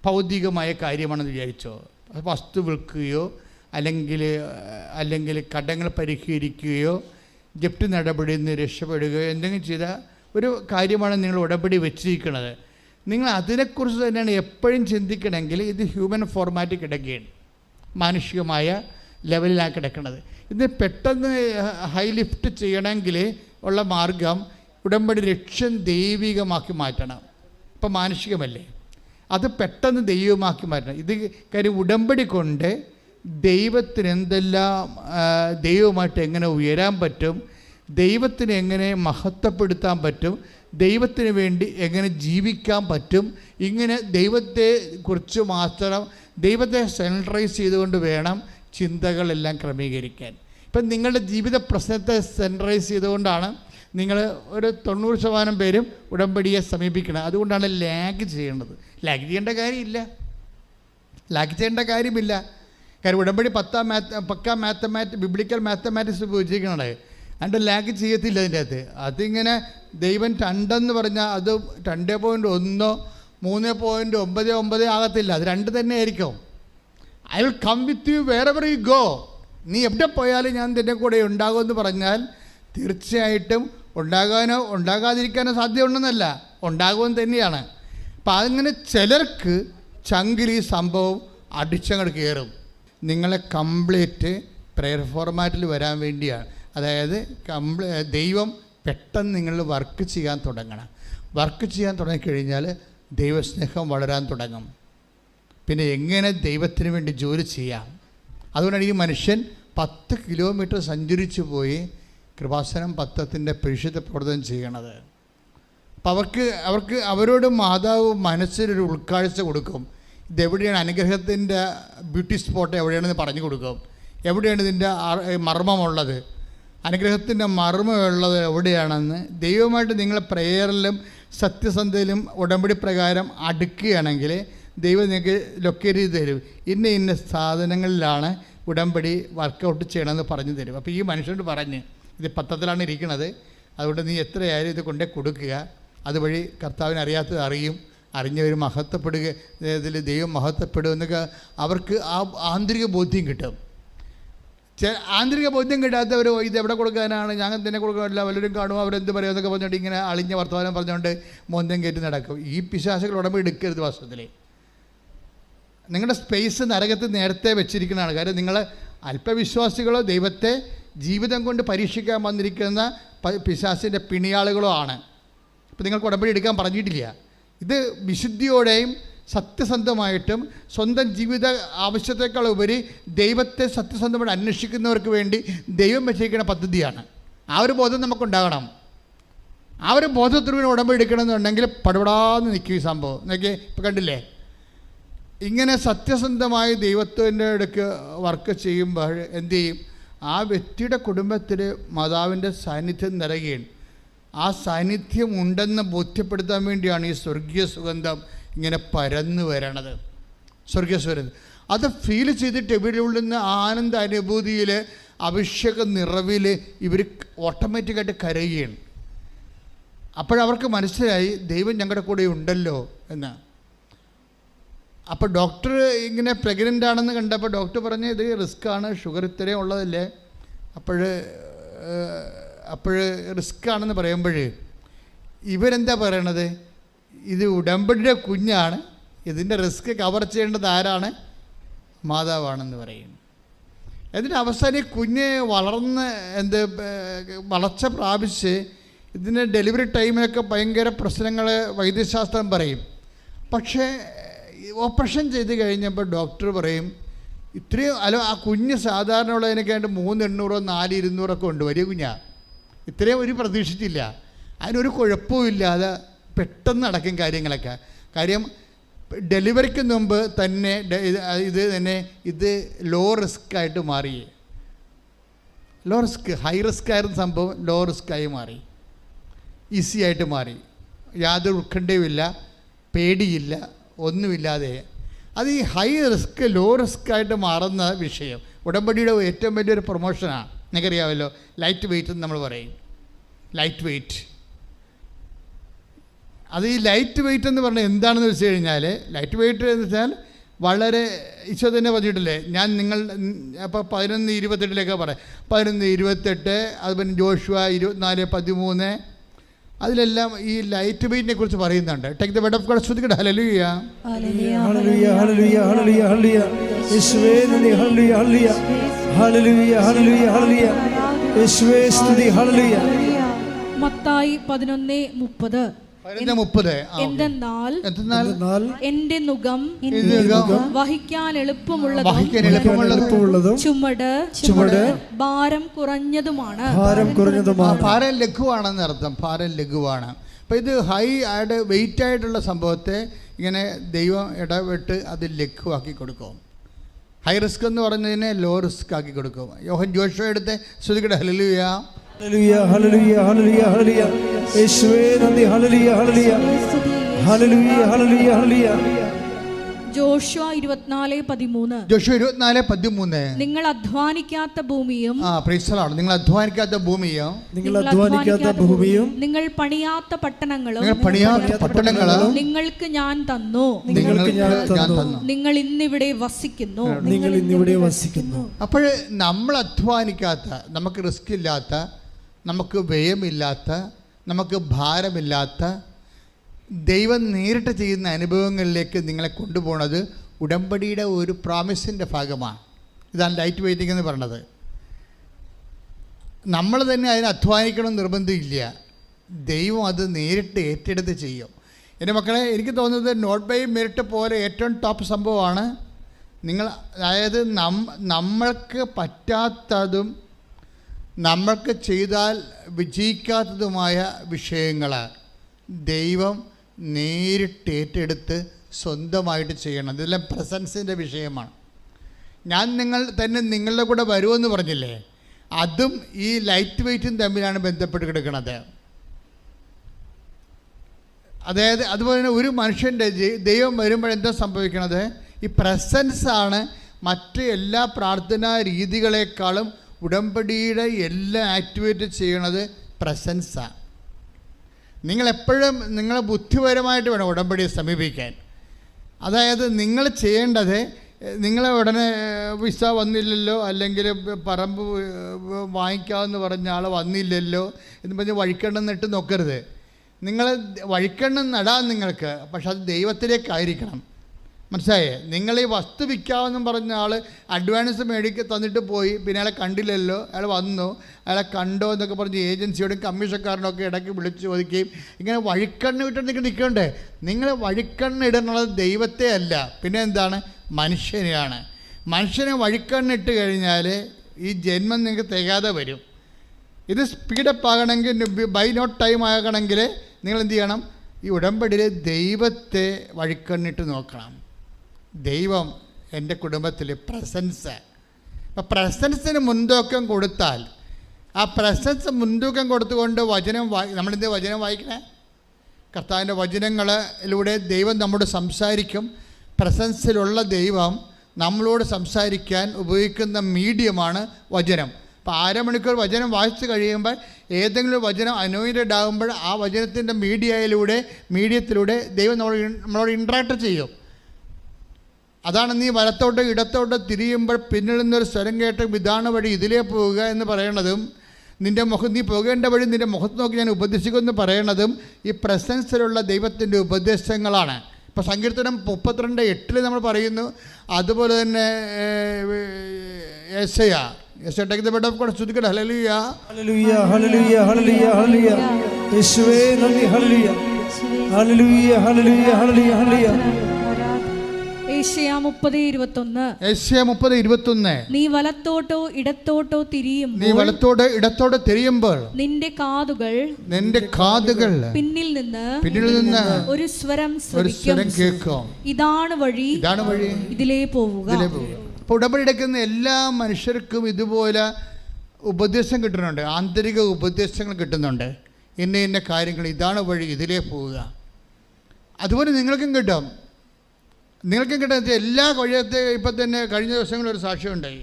ഭൗതികമായ കാര്യമാണെന്ന് വിചാരിച്ചോ. വസ്തു വിൽക്കുകയോ അല്ലെങ്കിൽ കടങ്ങൾ പരിഹരിക്കുകയോ ജപ്തി നടപടിയിൽ നിന്ന് രക്ഷപ്പെടുകയോ എന്തെങ്കിലും ചെയ്താൽ ഒരു കാര്യമാണ് നിങ്ങൾ ഉടമ്പടി വെച്ചിരിക്കുന്നത്. നിങ്ങൾ അതിനെക്കുറിച്ച് തന്നെയാണ് എപ്പോഴും ചിന്തിക്കണമെങ്കിൽ ഇത് ഹ്യൂമൻ ഫോർമാറ്റിൽ കിടക്കുകയാണ്, മാനുഷികമായ ലെവലിലാണ് കിടക്കുന്നത്. ഇത് പെട്ടെന്ന് ഹൈ ലിഫ്റ്റ് ചെയ്യണമെങ്കിൽ ഉള്ള മാർഗം ഉടമ്പടി ലക്ഷ്യം ദൈവികമാക്കി മാറ്റണം. ഇപ്പം മാനുഷികമല്ലേ, അത് പെട്ടെന്ന് ദൈവമാക്കി മാറ്റണം. ഇത് കാര്യം ഉടമ്പടി കൊണ്ട് ദൈവത്തിന് എന്തെല്ലാം, ദൈവമായിട്ട് എങ്ങനെ ഉയരാൻ പറ്റും, ദൈവത്തിന് എങ്ങനെ മഹത്വപ്പെടുത്താൻ പറ്റും, ദൈവത്തിന് വേണ്ടി എങ്ങനെ ജീവിക്കാൻ പറ്റും, ഇങ്ങനെ ദൈവത്തെ കുറിച്ച് മാത്രം ദൈവത്തെ സെൻട്രൈസ് ചെയ്തുകൊണ്ട് വേണം ചിന്തകളെല്ലാം ക്രമീകരിക്കാൻ. ഇപ്പം നിങ്ങളുടെ ജീവിത പ്രശ്നത്തെ സെൻട്രൈസ് ചെയ്തുകൊണ്ടാണ് നിങ്ങൾ ഒരു 90% പേരും ഉടമ്പടിയെ സമീപിക്കണം. അതുകൊണ്ടാണ് ലാഗ് ചെയ്യേണ്ടത്. ലാഗ് ചെയ്യേണ്ട കാര്യമില്ല. കാര്യം ഉടമ്പടി പക്ക ബിബ്ലിക്കൽ മാത്തമാറ്റിക്സ് ഉപയോഗിച്ചിരിക്കണേ. അതിൻ്റെ ലാഗ് ചെയ്യത്തില്ല അതിൻ്റെ അകത്ത്. അതിങ്ങനെ ദൈവം 2 പറഞ്ഞാൽ അത് 2.1 3.99 ആകത്തില്ല, അത് 2 തന്നെ ആയിരിക്കും. I will come with you wherever you go. നീ എവിടെ പോയാലും ഞാൻ നിൻ്റെ കൂടെ ഉണ്ടാകുമെന്ന് പറഞ്ഞാൽ തീർച്ചയായിട്ടും ഉണ്ടാകാനോ ഉണ്ടാകാതിരിക്കാനോ സാധ്യതയുണ്ടെന്നല്ല, ഉണ്ടാകുമെന്ന് തന്നെയാണ്. അപ്പം അങ്ങനെ ചിലർക്ക് ചങ്കിൽ ഈ സംഭവം അടിച്ചങ്ങോട്ട് കയറും. നിങ്ങളെ കംപ്ലീറ്റ് പ്രെയർ ഫോർമാറ്റിൽ വരാൻ വേണ്ടിയാണ്. അതായത് ദൈവം പെട്ടെന്ന് നിങ്ങൾ വർക്ക് ചെയ്യാൻ തുടങ്ങണം. വർക്ക് ചെയ്യാൻ തുടങ്ങിക്കഴിഞ്ഞാൽ ദൈവസ്നേഹം വളരാൻ തുടങ്ങും. പിന്നെ എങ്ങനെ ദൈവത്തിന് വേണ്ടി ജോലി ചെയ്യാം. അതുകൊണ്ടാണ് ഈ മനുഷ്യൻ 10 കിലോമീറ്റർ സഞ്ചരിച്ചു പോയി കൃപാസനം പത്രത്തിൻ്റെ പരിശുദ്ധ പ്രവർത്തനം ചെയ്യണത്. അപ്പം അവരോട് മാതാവ് മനസ്സിലൊരു ഉൾക്കാഴ്ച കൊടുക്കും. ഇതെവിടെയാണ് അനുഗ്രഹത്തിൻ്റെ ബ്യൂട്ടി സ്പോട്ട് എവിടെയാണെന്ന് പറഞ്ഞു കൊടുക്കും. എവിടെയാണ് ഇതിൻ്റെ മർമ്മമുള്ളത്, അനുഗ്രഹത്തിൻ്റെ മർമ്മമുള്ളത് എവിടെയാണെന്ന് ദൈവമായിട്ട് നിങ്ങൾ പ്രേയറിലും സത്യസന്ധയിലും ഉടമ്പടി പ്രകാരം അടുക്കുകയാണെങ്കിൽ ദൈവം നിങ്ങൾക്ക് ലൊക്കേറ്റ് ചെയ്ത് തരും. ഇന്ന സാധനങ്ങളിലാണ് ഉടമ്പടി വർക്കൗട്ട് ചെയ്യണമെന്ന് പറഞ്ഞു തരും. അപ്പോൾ ഈ മനുഷ്യനോട് പറഞ്ഞ് ഇത് പത്രത്തിലാണ് ഇരിക്കുന്നത്, അതുകൊണ്ട് നീ എത്രയായാലും ഇത് കൊണ്ടേ കൊടുക്കുക. അതുവഴി കർത്താവിനെ അറിയാത്തത് അറിയും, അറിഞ്ഞവർ മഹത്വപ്പെടുക, ഇതിൽ ദൈവം മഹത്വപ്പെടും എന്നൊക്കെ അവർക്ക് ആ ആന്തരിക ബോധ്യം കിട്ടും. ആന്തരിക ബോധ്യം കിട്ടാത്തവർ ഇത് എവിടെ കൊടുക്കാനാണ്, ഞങ്ങൾ തന്നെ കൊടുക്കാനില്ല, വല്ലവരും കാണുമോ അവരെന്ത് പറയുക എന്നൊക്കെ പറഞ്ഞുകൊണ്ട് ഇങ്ങനെ അളിഞ്ഞ വർത്തമാനം പറഞ്ഞുകൊണ്ട് മോന്തം കയറ്റി നടക്കും. ഈ പിശാചുകൾ ഉടമ്പടി എടുക്കരുത്. വാസ്തവത്തിൽ നിങ്ങളുടെ സ്പേസ് നരകത്തിൽ നേരത്തെ വെച്ചിരിക്കുന്നതാണ്. കാര്യം നിങ്ങൾ അല്പവിശ്വാസികളോ ദൈവത്തെ ജീവിതം കൊണ്ട് പരീക്ഷിക്കാൻ വന്നിരിക്കുന്ന പിശാചിൻ്റെ പിണിയാളുകളോ ആണ്. ഇപ്പം നിങ്ങൾക്ക് ഉടമ്പടി എടുക്കാൻ പറഞ്ഞിട്ടില്ല. ഇത് വിശുദ്ധിയോടെയും സത്യസന്ധമായിട്ടും സ്വന്തം ജീവിത ആവശ്യത്തെക്കാൾ ഉപരി ദൈവത്തെ സത്യസന്ധമായിട്ട് അന്വേഷിക്കുന്നവർക്ക് വേണ്ടി ദൈവം വെച്ചിരിക്കുന്ന പദ്ധതിയാണ്. ആ ഒരു ബോധം നമുക്കുണ്ടാകണം. ആ ഒരു ബോധത്തിലൂടെ ഉടമ്പടി എടുക്കണമെന്നുണ്ടെങ്കിൽ പടപടാന്ന് നിൽക്കും ഈ സംഭവം. എന്നൊക്കെ ഇപ്പം കണ്ടില്ലേ, ഇങ്ങനെ സത്യസന്ധമായി ദൈവത്തിൻ്റെ അടുക്ക് വർക്ക് ചെയ്യുമ്പോൾ എന്തു ചെയ്യും, ആ വ്യക്തിയുടെ കുടുംബത്തിൽ മാതാവിൻ്റെ സാന്നിധ്യം നിറയുകയാണ്. ആ സാന്നിധ്യം ഉണ്ടെന്ന് ബോധ്യപ്പെടുത്താൻ വേണ്ടിയാണ് ഈ സ്വർഗീയ സുഗന്ധം ഇങ്ങനെ പരന്നു വരണത്. സ്വർഗീയ സുഗന്ധം അത് ഫീൽ ചെയ്തിട്ട് ഇവിടെ ഉള്ളുന്ന ആനന്ദ അനുഭൂതിയിൽ അഭിഷേക നിറവിൽ ഇവർ ഓട്ടോമാറ്റിക്കായിട്ട് കരയുകയാണ്. അപ്പോഴവർക്ക് മനസ്സിലായി ദൈവം ഞങ്ങളുടെ കൂടെ ഉണ്ടല്ലോ എന്ന്. അപ്പോൾ ഡോക്ടർ ഇങ്ങനെ പ്രഗ്നൻ്റ് ആണെന്ന് കണ്ടപ്പോൾ ഡോക്ടർ പറഞ്ഞു ഇത് റിസ്ക്കാണ്, ഷുഗർ ഇത്രയും ഉള്ളതല്ലേ, അപ്പോൾ റിസ്ക് ആണെന്ന് പറയുമ്പോൾ ഇവരെന്താ പറയണത്, ഇത് ഉടമ്പടിയുടെ കുഞ്ഞാണ്, ഇതിൻ്റെ റിസ്ക് കവർ ചെയ്യേണ്ടത് ആരാണ്, മാതാവാണെന്ന് പറയും. എന്നിട്ട് അവസാനം ഈ കുഞ്ഞ് വളർന്ന് വളർച്ച പ്രാപിച്ച് ഇതിന് ഡെലിവറി ടൈമിലൊക്കെ ഭയങ്കര പ്രശ്നങ്ങൾ വൈദ്യശാസ്ത്രം പറയും. പക്ഷേ ഓപ്പറേഷൻ ചെയ്ത് കഴിഞ്ഞപ്പോൾ ഡോക്ടർ പറയും ഇത്രയും ആ കുഞ്ഞ് സാധാരണ ഉള്ളതിനൊക്കെയായിട്ട് 3,800 4,200 ഉണ്ട്, വലിയ കുഞ്ഞാണ്, ഇത്രയും ഒരു പ്രതീക്ഷിച്ചില്ല. അതിനൊരു കുഴപ്പമില്ലാതെ പെട്ടെന്ന് നടക്കും കാര്യങ്ങളൊക്കെ. കാര്യം ഡെലിവറിക്ക് മുമ്പ് തന്നെ ഇത് ലോ റിസ്ക് ആയിട്ട് മാറി. ലോ റിസ്ക്, ഹൈ റിസ്ക് ആയിരുന്ന സംഭവം ലോ റിസ്ക്കായി മാറി, ഈസി ആയിട്ട് മാറി. യാതൊരു ഉത്കണ്ഠയുമില്ല, പേടിയില്ല, ഒന്നുമില്ലാതെ. അത് ഈ ഹൈ റിസ്ക് ലോ റിസ്ക് ആയിട്ട് മാറുന്ന വിഷയം ഉടമ്പടിയുടെ ഏറ്റവും വലിയൊരു പ്രൊമോഷനാണ്. നിങ്ങൾക്കറിയാമല്ലോ, ലൈറ്റ് വെയ്റ്റ് എന്ന് നമ്മൾ പറയും. ലൈറ്റ് വെയ്റ്റ്, അത് ഈ ലൈറ്റ് വെയ്റ്റ് എന്ന് പറഞ്ഞാൽ എന്താണെന്ന് വെച്ച് കഴിഞ്ഞാൽ, ലൈറ്റ് വെയ്റ്റ് എന്ന് വെച്ചാൽ വളരെ ഈശോ തന്നെ പറഞ്ഞിട്ടില്ലേ, ഞാൻ നിങ്ങൾ അപ്പോൾ 11:28 പറയാം, 11:28, അതുപോലെ ജോഷുവ 24:13, അതിലെല്ലാം ഈ ലൈറ്റ് വെയിറ്റിനെ കുറിച്ച് പറയുന്നുണ്ട്. Take the word of God. സ്തുതിക്കട്ടെ. ഹല്ലേലൂയ ഹല്ലേലൂയ ഹല്ലേലൂയ ഹല്ലേലൂയ ഹല്ലേലൂയ. യേശുവേ നന്ദി. ഹല്ലേലൂയ ഹല്ലേലൂയ ഹല്ലേലൂയ ഹല്ലേലൂയ ഹല്ലേലൂയ. യേശുവേ സ്തുതി. ഹല്ലേലൂയ. മത്തായി 11:30. എന്തെന്നാൽ എന്റെ നുകം വഹിക്കാൻ എളുപ്പമുള്ളതും ചുമട് ഭാരം കുറഞ്ഞതുമാണ്. ഭാരം ലഘുവാണെന്ന് അർത്ഥം. ഭാരം ലഘുവാണ്. അപ്പം ഇത് ഹൈ ആയിട്ട് വെയിറ്റ് ആയിട്ടുള്ള സംഭവത്തെ ഇങ്ങനെ ദൈവം ഇടപെട്ട് അത് ലഘുവാക്കി കൊടുക്കും. ഹൈ റിസ്ക് എന്ന് പറഞ്ഞതിനെ ലോ റിസ്ക് ആക്കി കൊടുക്കും. യോഹൻ ജോഷുവ എടുത്ത് ശ്രുതിക്കട്ടെ. ഹല്ലേലൂയ ഹല്ലേലൂയ ഹല്ലേലൂയ ഹല്ലേലൂയ ഹല്ലേലൂയ. യേശുവേ നന്ദി. ഹല്ലേലൂയ ഹല്ലേലൂയ ഹല്ലേലൂയ ഹല്ലേലൂയ ഹല്ലേലൂയ. ജോഷുവ 24:13. ജോഷുവ 24:13. നിങ്ങൾ അധ്വാനിക്കാത്ത ഭൂമിയും നിങ്ങൾ അധ്വാനിക്കാത്ത ഭൂമിയും നിങ്ങൾ പണിയാത്ത പട്ടണങ്ങളും നിങ്ങൾക്ക് ഞാൻ തന്നു. നിങ്ങൾ ഇന്നിവിടെ വസിക്കുന്നു. അപ്പോൾ നമ്മൾ അധ്വാനിക്കാത്ത, നമുക്ക് റിസ്ക് ഇല്ലാത്ത, നമുക്ക് വ്യയമില്ലാത്ത, നമുക്ക് ഭാരമില്ലാത്ത, ദൈവം നേരിട്ട് ചെയ്യുന്ന അനുഭവങ്ങളിലേക്ക് നിങ്ങളെ കൊണ്ടുപോകുന്നത് ഉടമ്പടിയുടെ ഒരു പ്രോമിസിൻ്റെ ഭാഗമാണ്. ഇതാണ് ലൈറ്റ് വെയിറ്റിംഗ് എന്ന് പറയുന്നത്. നമ്മൾ തന്നെ അതിന് അധ്വാനിക്കണം നിർബന്ധമില്ല. ദൈവം അത് നേരിട്ട് ഏറ്റെടുത്ത് ചെയ്യും. എൻ്റെ മക്കളെ, എനിക്ക് തോന്നുന്നത് നോട്ട് ബൈ മെറിറ്റ് പോലെ ഏറ്റവും ടോപ്പ് സംഭവമാണ് നിങ്ങൾ, അതായത് നമ്മൾക്ക് പറ്റാത്തതും നമ്മൾക്ക് ചെയ്താൽ വിജയിക്കാത്തതുമായ വിഷയങ്ങൾ ദൈവം നേരിട്ട് ഏറ്റെടുത്ത് സ്വന്തമായിട്ട് ചെയ്യണം. ഇതെല്ലാം പ്രസൻസിൻ്റെ വിഷയമാണ്. ഞാൻ നിങ്ങളുടെ കൂടെ വരുമെന്ന് പറഞ്ഞില്ലേ, അതും ഈ ലൈറ്റ് വെയിറ്റും തമ്മിലാണ് ബന്ധപ്പെട്ട് കിടക്കുന്നത്. അതായത് അതുപോലെ തന്നെ ഒരു മനുഷ്യൻ്റെ ദൈവം വരുമ്പോഴെന്താ സംഭവിക്കണത്? ഈ പ്രസൻസാണ് മറ്റ് എല്ലാ പ്രാർത്ഥനാ രീതികളെക്കാളും ഉടമ്പടിയുടെ എല്ലാ ആക്ടിവേറ്റ് ചെയ്യണത് പ്രസൻസാണ്. നിങ്ങളെപ്പോഴും നിങ്ങൾ ബുദ്ധിപരമായിട്ട് വേണം ഉടമ്പടിയെ സമീപിക്കാൻ. അതായത് നിങ്ങൾ ചെയ്യേണ്ടത്, നിങ്ങളെ ഉടനെ വിസ വന്നില്ലല്ലോ, അല്ലെങ്കിൽ പറമ്പ് വാങ്ങിക്കാമെന്ന് പറഞ്ഞ ആൾ വന്നില്ലല്ലോ എന്ന് പറഞ്ഞ് വഴിക്കണ്ണം നട്ട് നോക്കരുത്. നിങ്ങൾ വഴിക്കണ്ണം നടാൻ നിങ്ങൾക്ക്, പക്ഷെ അത് ദൈവത്തിലേക്കായിരിക്കണം. മനസ്സിലായേ? നിങ്ങൾ ഈ വസ്തു വിൽക്കാമെന്നും പറഞ്ഞ ആൾ അഡ്വാൻസ് തന്നിട്ട് പോയി, പിന്നെ അയാളെ കണ്ടില്ലല്ലോ, അയാൾ വന്നു, അയാളെ കണ്ടോ എന്നൊക്കെ പറഞ്ഞ് ഏജൻസിയോടും കമ്മീഷക്കാരനൊക്കെ ഇടയ്ക്ക് വിളിച്ച് ചോദിക്കുകയും ഇങ്ങനെ വഴിക്കണ്ണ് വിട്ടിട്ട് നിൽക്കണ്ടേ? നിങ്ങൾ വഴിക്കണ്ണിടുന്നത് ദൈവത്തെ അല്ല, പിന്നെ എന്താണ്? മനുഷ്യനെയാണ്. മനുഷ്യനെ വഴിക്കണ്ണിട്ട് കഴിഞ്ഞാൽ ഈ ജന്മം നിങ്ങൾക്ക് തികയാതെ വരും. ഇത് സ്പീഡപ്പ് ആകണമെങ്കിൽ, ബൈ നോട്ട് ടൈം ആകണമെങ്കിൽ നിങ്ങൾ എന്ത് ചെയ്യണം? ഈ ഉടമ്പടിയിൽ ദൈവത്തെ വഴിക്കണ്ണിട്ട് നോക്കണം. ദൈവം എൻ്റെ കുടുംബത്തിൽ പ്രസൻസ്. അപ്പം പ്രസൻസിന് മുൻതൂക്കം കൊടുത്താൽ, ആ പ്രസൻസ് മുൻതൂക്കം കൊടുത്തുകൊണ്ട് നമ്മളെന്ത് വചനം വായിക്കണേ? കർത്താവിൻ്റെ വചനങ്ങളിലൂടെ ദൈവം നമ്മോട് സംസാരിക്കും. പ്രസൻസിലുള്ള ദൈവം നമ്മളോട് സംസാരിക്കാൻ ഉപയോഗിക്കുന്ന മീഡിയമാണ് വചനം. അപ്പോൾ 1/2 മണിക്കൂർ വചനം വായിച്ച് കഴിയുമ്പോൾ ഏതെങ്കിലും വചനം അനോയിൻറ്റഡ് ആകുമ്പോൾ ആ വചനത്തിൻ്റെ മീഡിയത്തിലൂടെ ദൈവം നമ്മളോട് ഇൻട്രാക്ട് ചെയ്യും. അതാണ് നീ വലത്തോട്ട് ഇടത്തോട്ട് തിരിയുമ്പോൾ പിന്നിൽ നിന്നൊരു സ്വരം കേട്ട് ഇതാണ് വഴി, ഇതിലേ പോവുക എന്ന് പറയണതും, നീ പോകേണ്ട വഴി നിൻ്റെ മുഖത്ത് നോക്കി ഞാൻ ഉപദേശിക്കുമെന്ന് പറയണതും ഈ പ്രസൻസിലുള്ള ദൈവത്തിൻ്റെ ഉപദേശങ്ങളാണ്. ഇപ്പോൾ സങ്കീർത്തനം 32:8 നമ്മൾ പറയുന്നു. അതുപോലെ തന്നെ യെശയ്യാ take the word of God. സ്തുതിക്കട്ടെ. ഹല്ലേലൂയ ഹല്ലേലൂയ ഹല്ലേലൂയ ഹല്ലേലൂയ ഹല്ലേലൂയ. യേശുവേ നന്ദി. ഹല്ലേലൂയ ഹല്ലേലൂയ ഹല്ലേലൂയ ഹല്ലേലൂയ ഹല്ലേലൂയ. യേശയ്യാ 30:21. നീ വലത്തോട്ടോ ഇടത്തോട്ടോ തിരിയുമ്പോൾ നിന്റെ കാതുകൾ പിന്നിൽ നിന്ന് ഒരു സ്വരം കേൾക്കും. ഇതാണ് വഴി, ഇതിലേ പോവുക. ഉടമ്പടി എടുക്കുന്ന എല്ലാ മനുഷ്യർക്കും ഇതുപോലെ ഉപദേശം കിട്ടുന്നുണ്ട്, ആന്തരിക ഉപദേശങ്ങൾ കിട്ടുന്നുണ്ട്. ഇന്ന കാര്യങ്ങൾ, ഇതാണ് വഴി, ഇതിലേ പോവുക. അതുപോലെ നിങ്ങൾക്കും കിട്ടും. എല്ലാ വഴിയത്തെ ഇപ്പം തന്നെ കഴിഞ്ഞ ദിവസങ്ങളിൽ ഒരു സാക്ഷ്യം ഉണ്ടായി.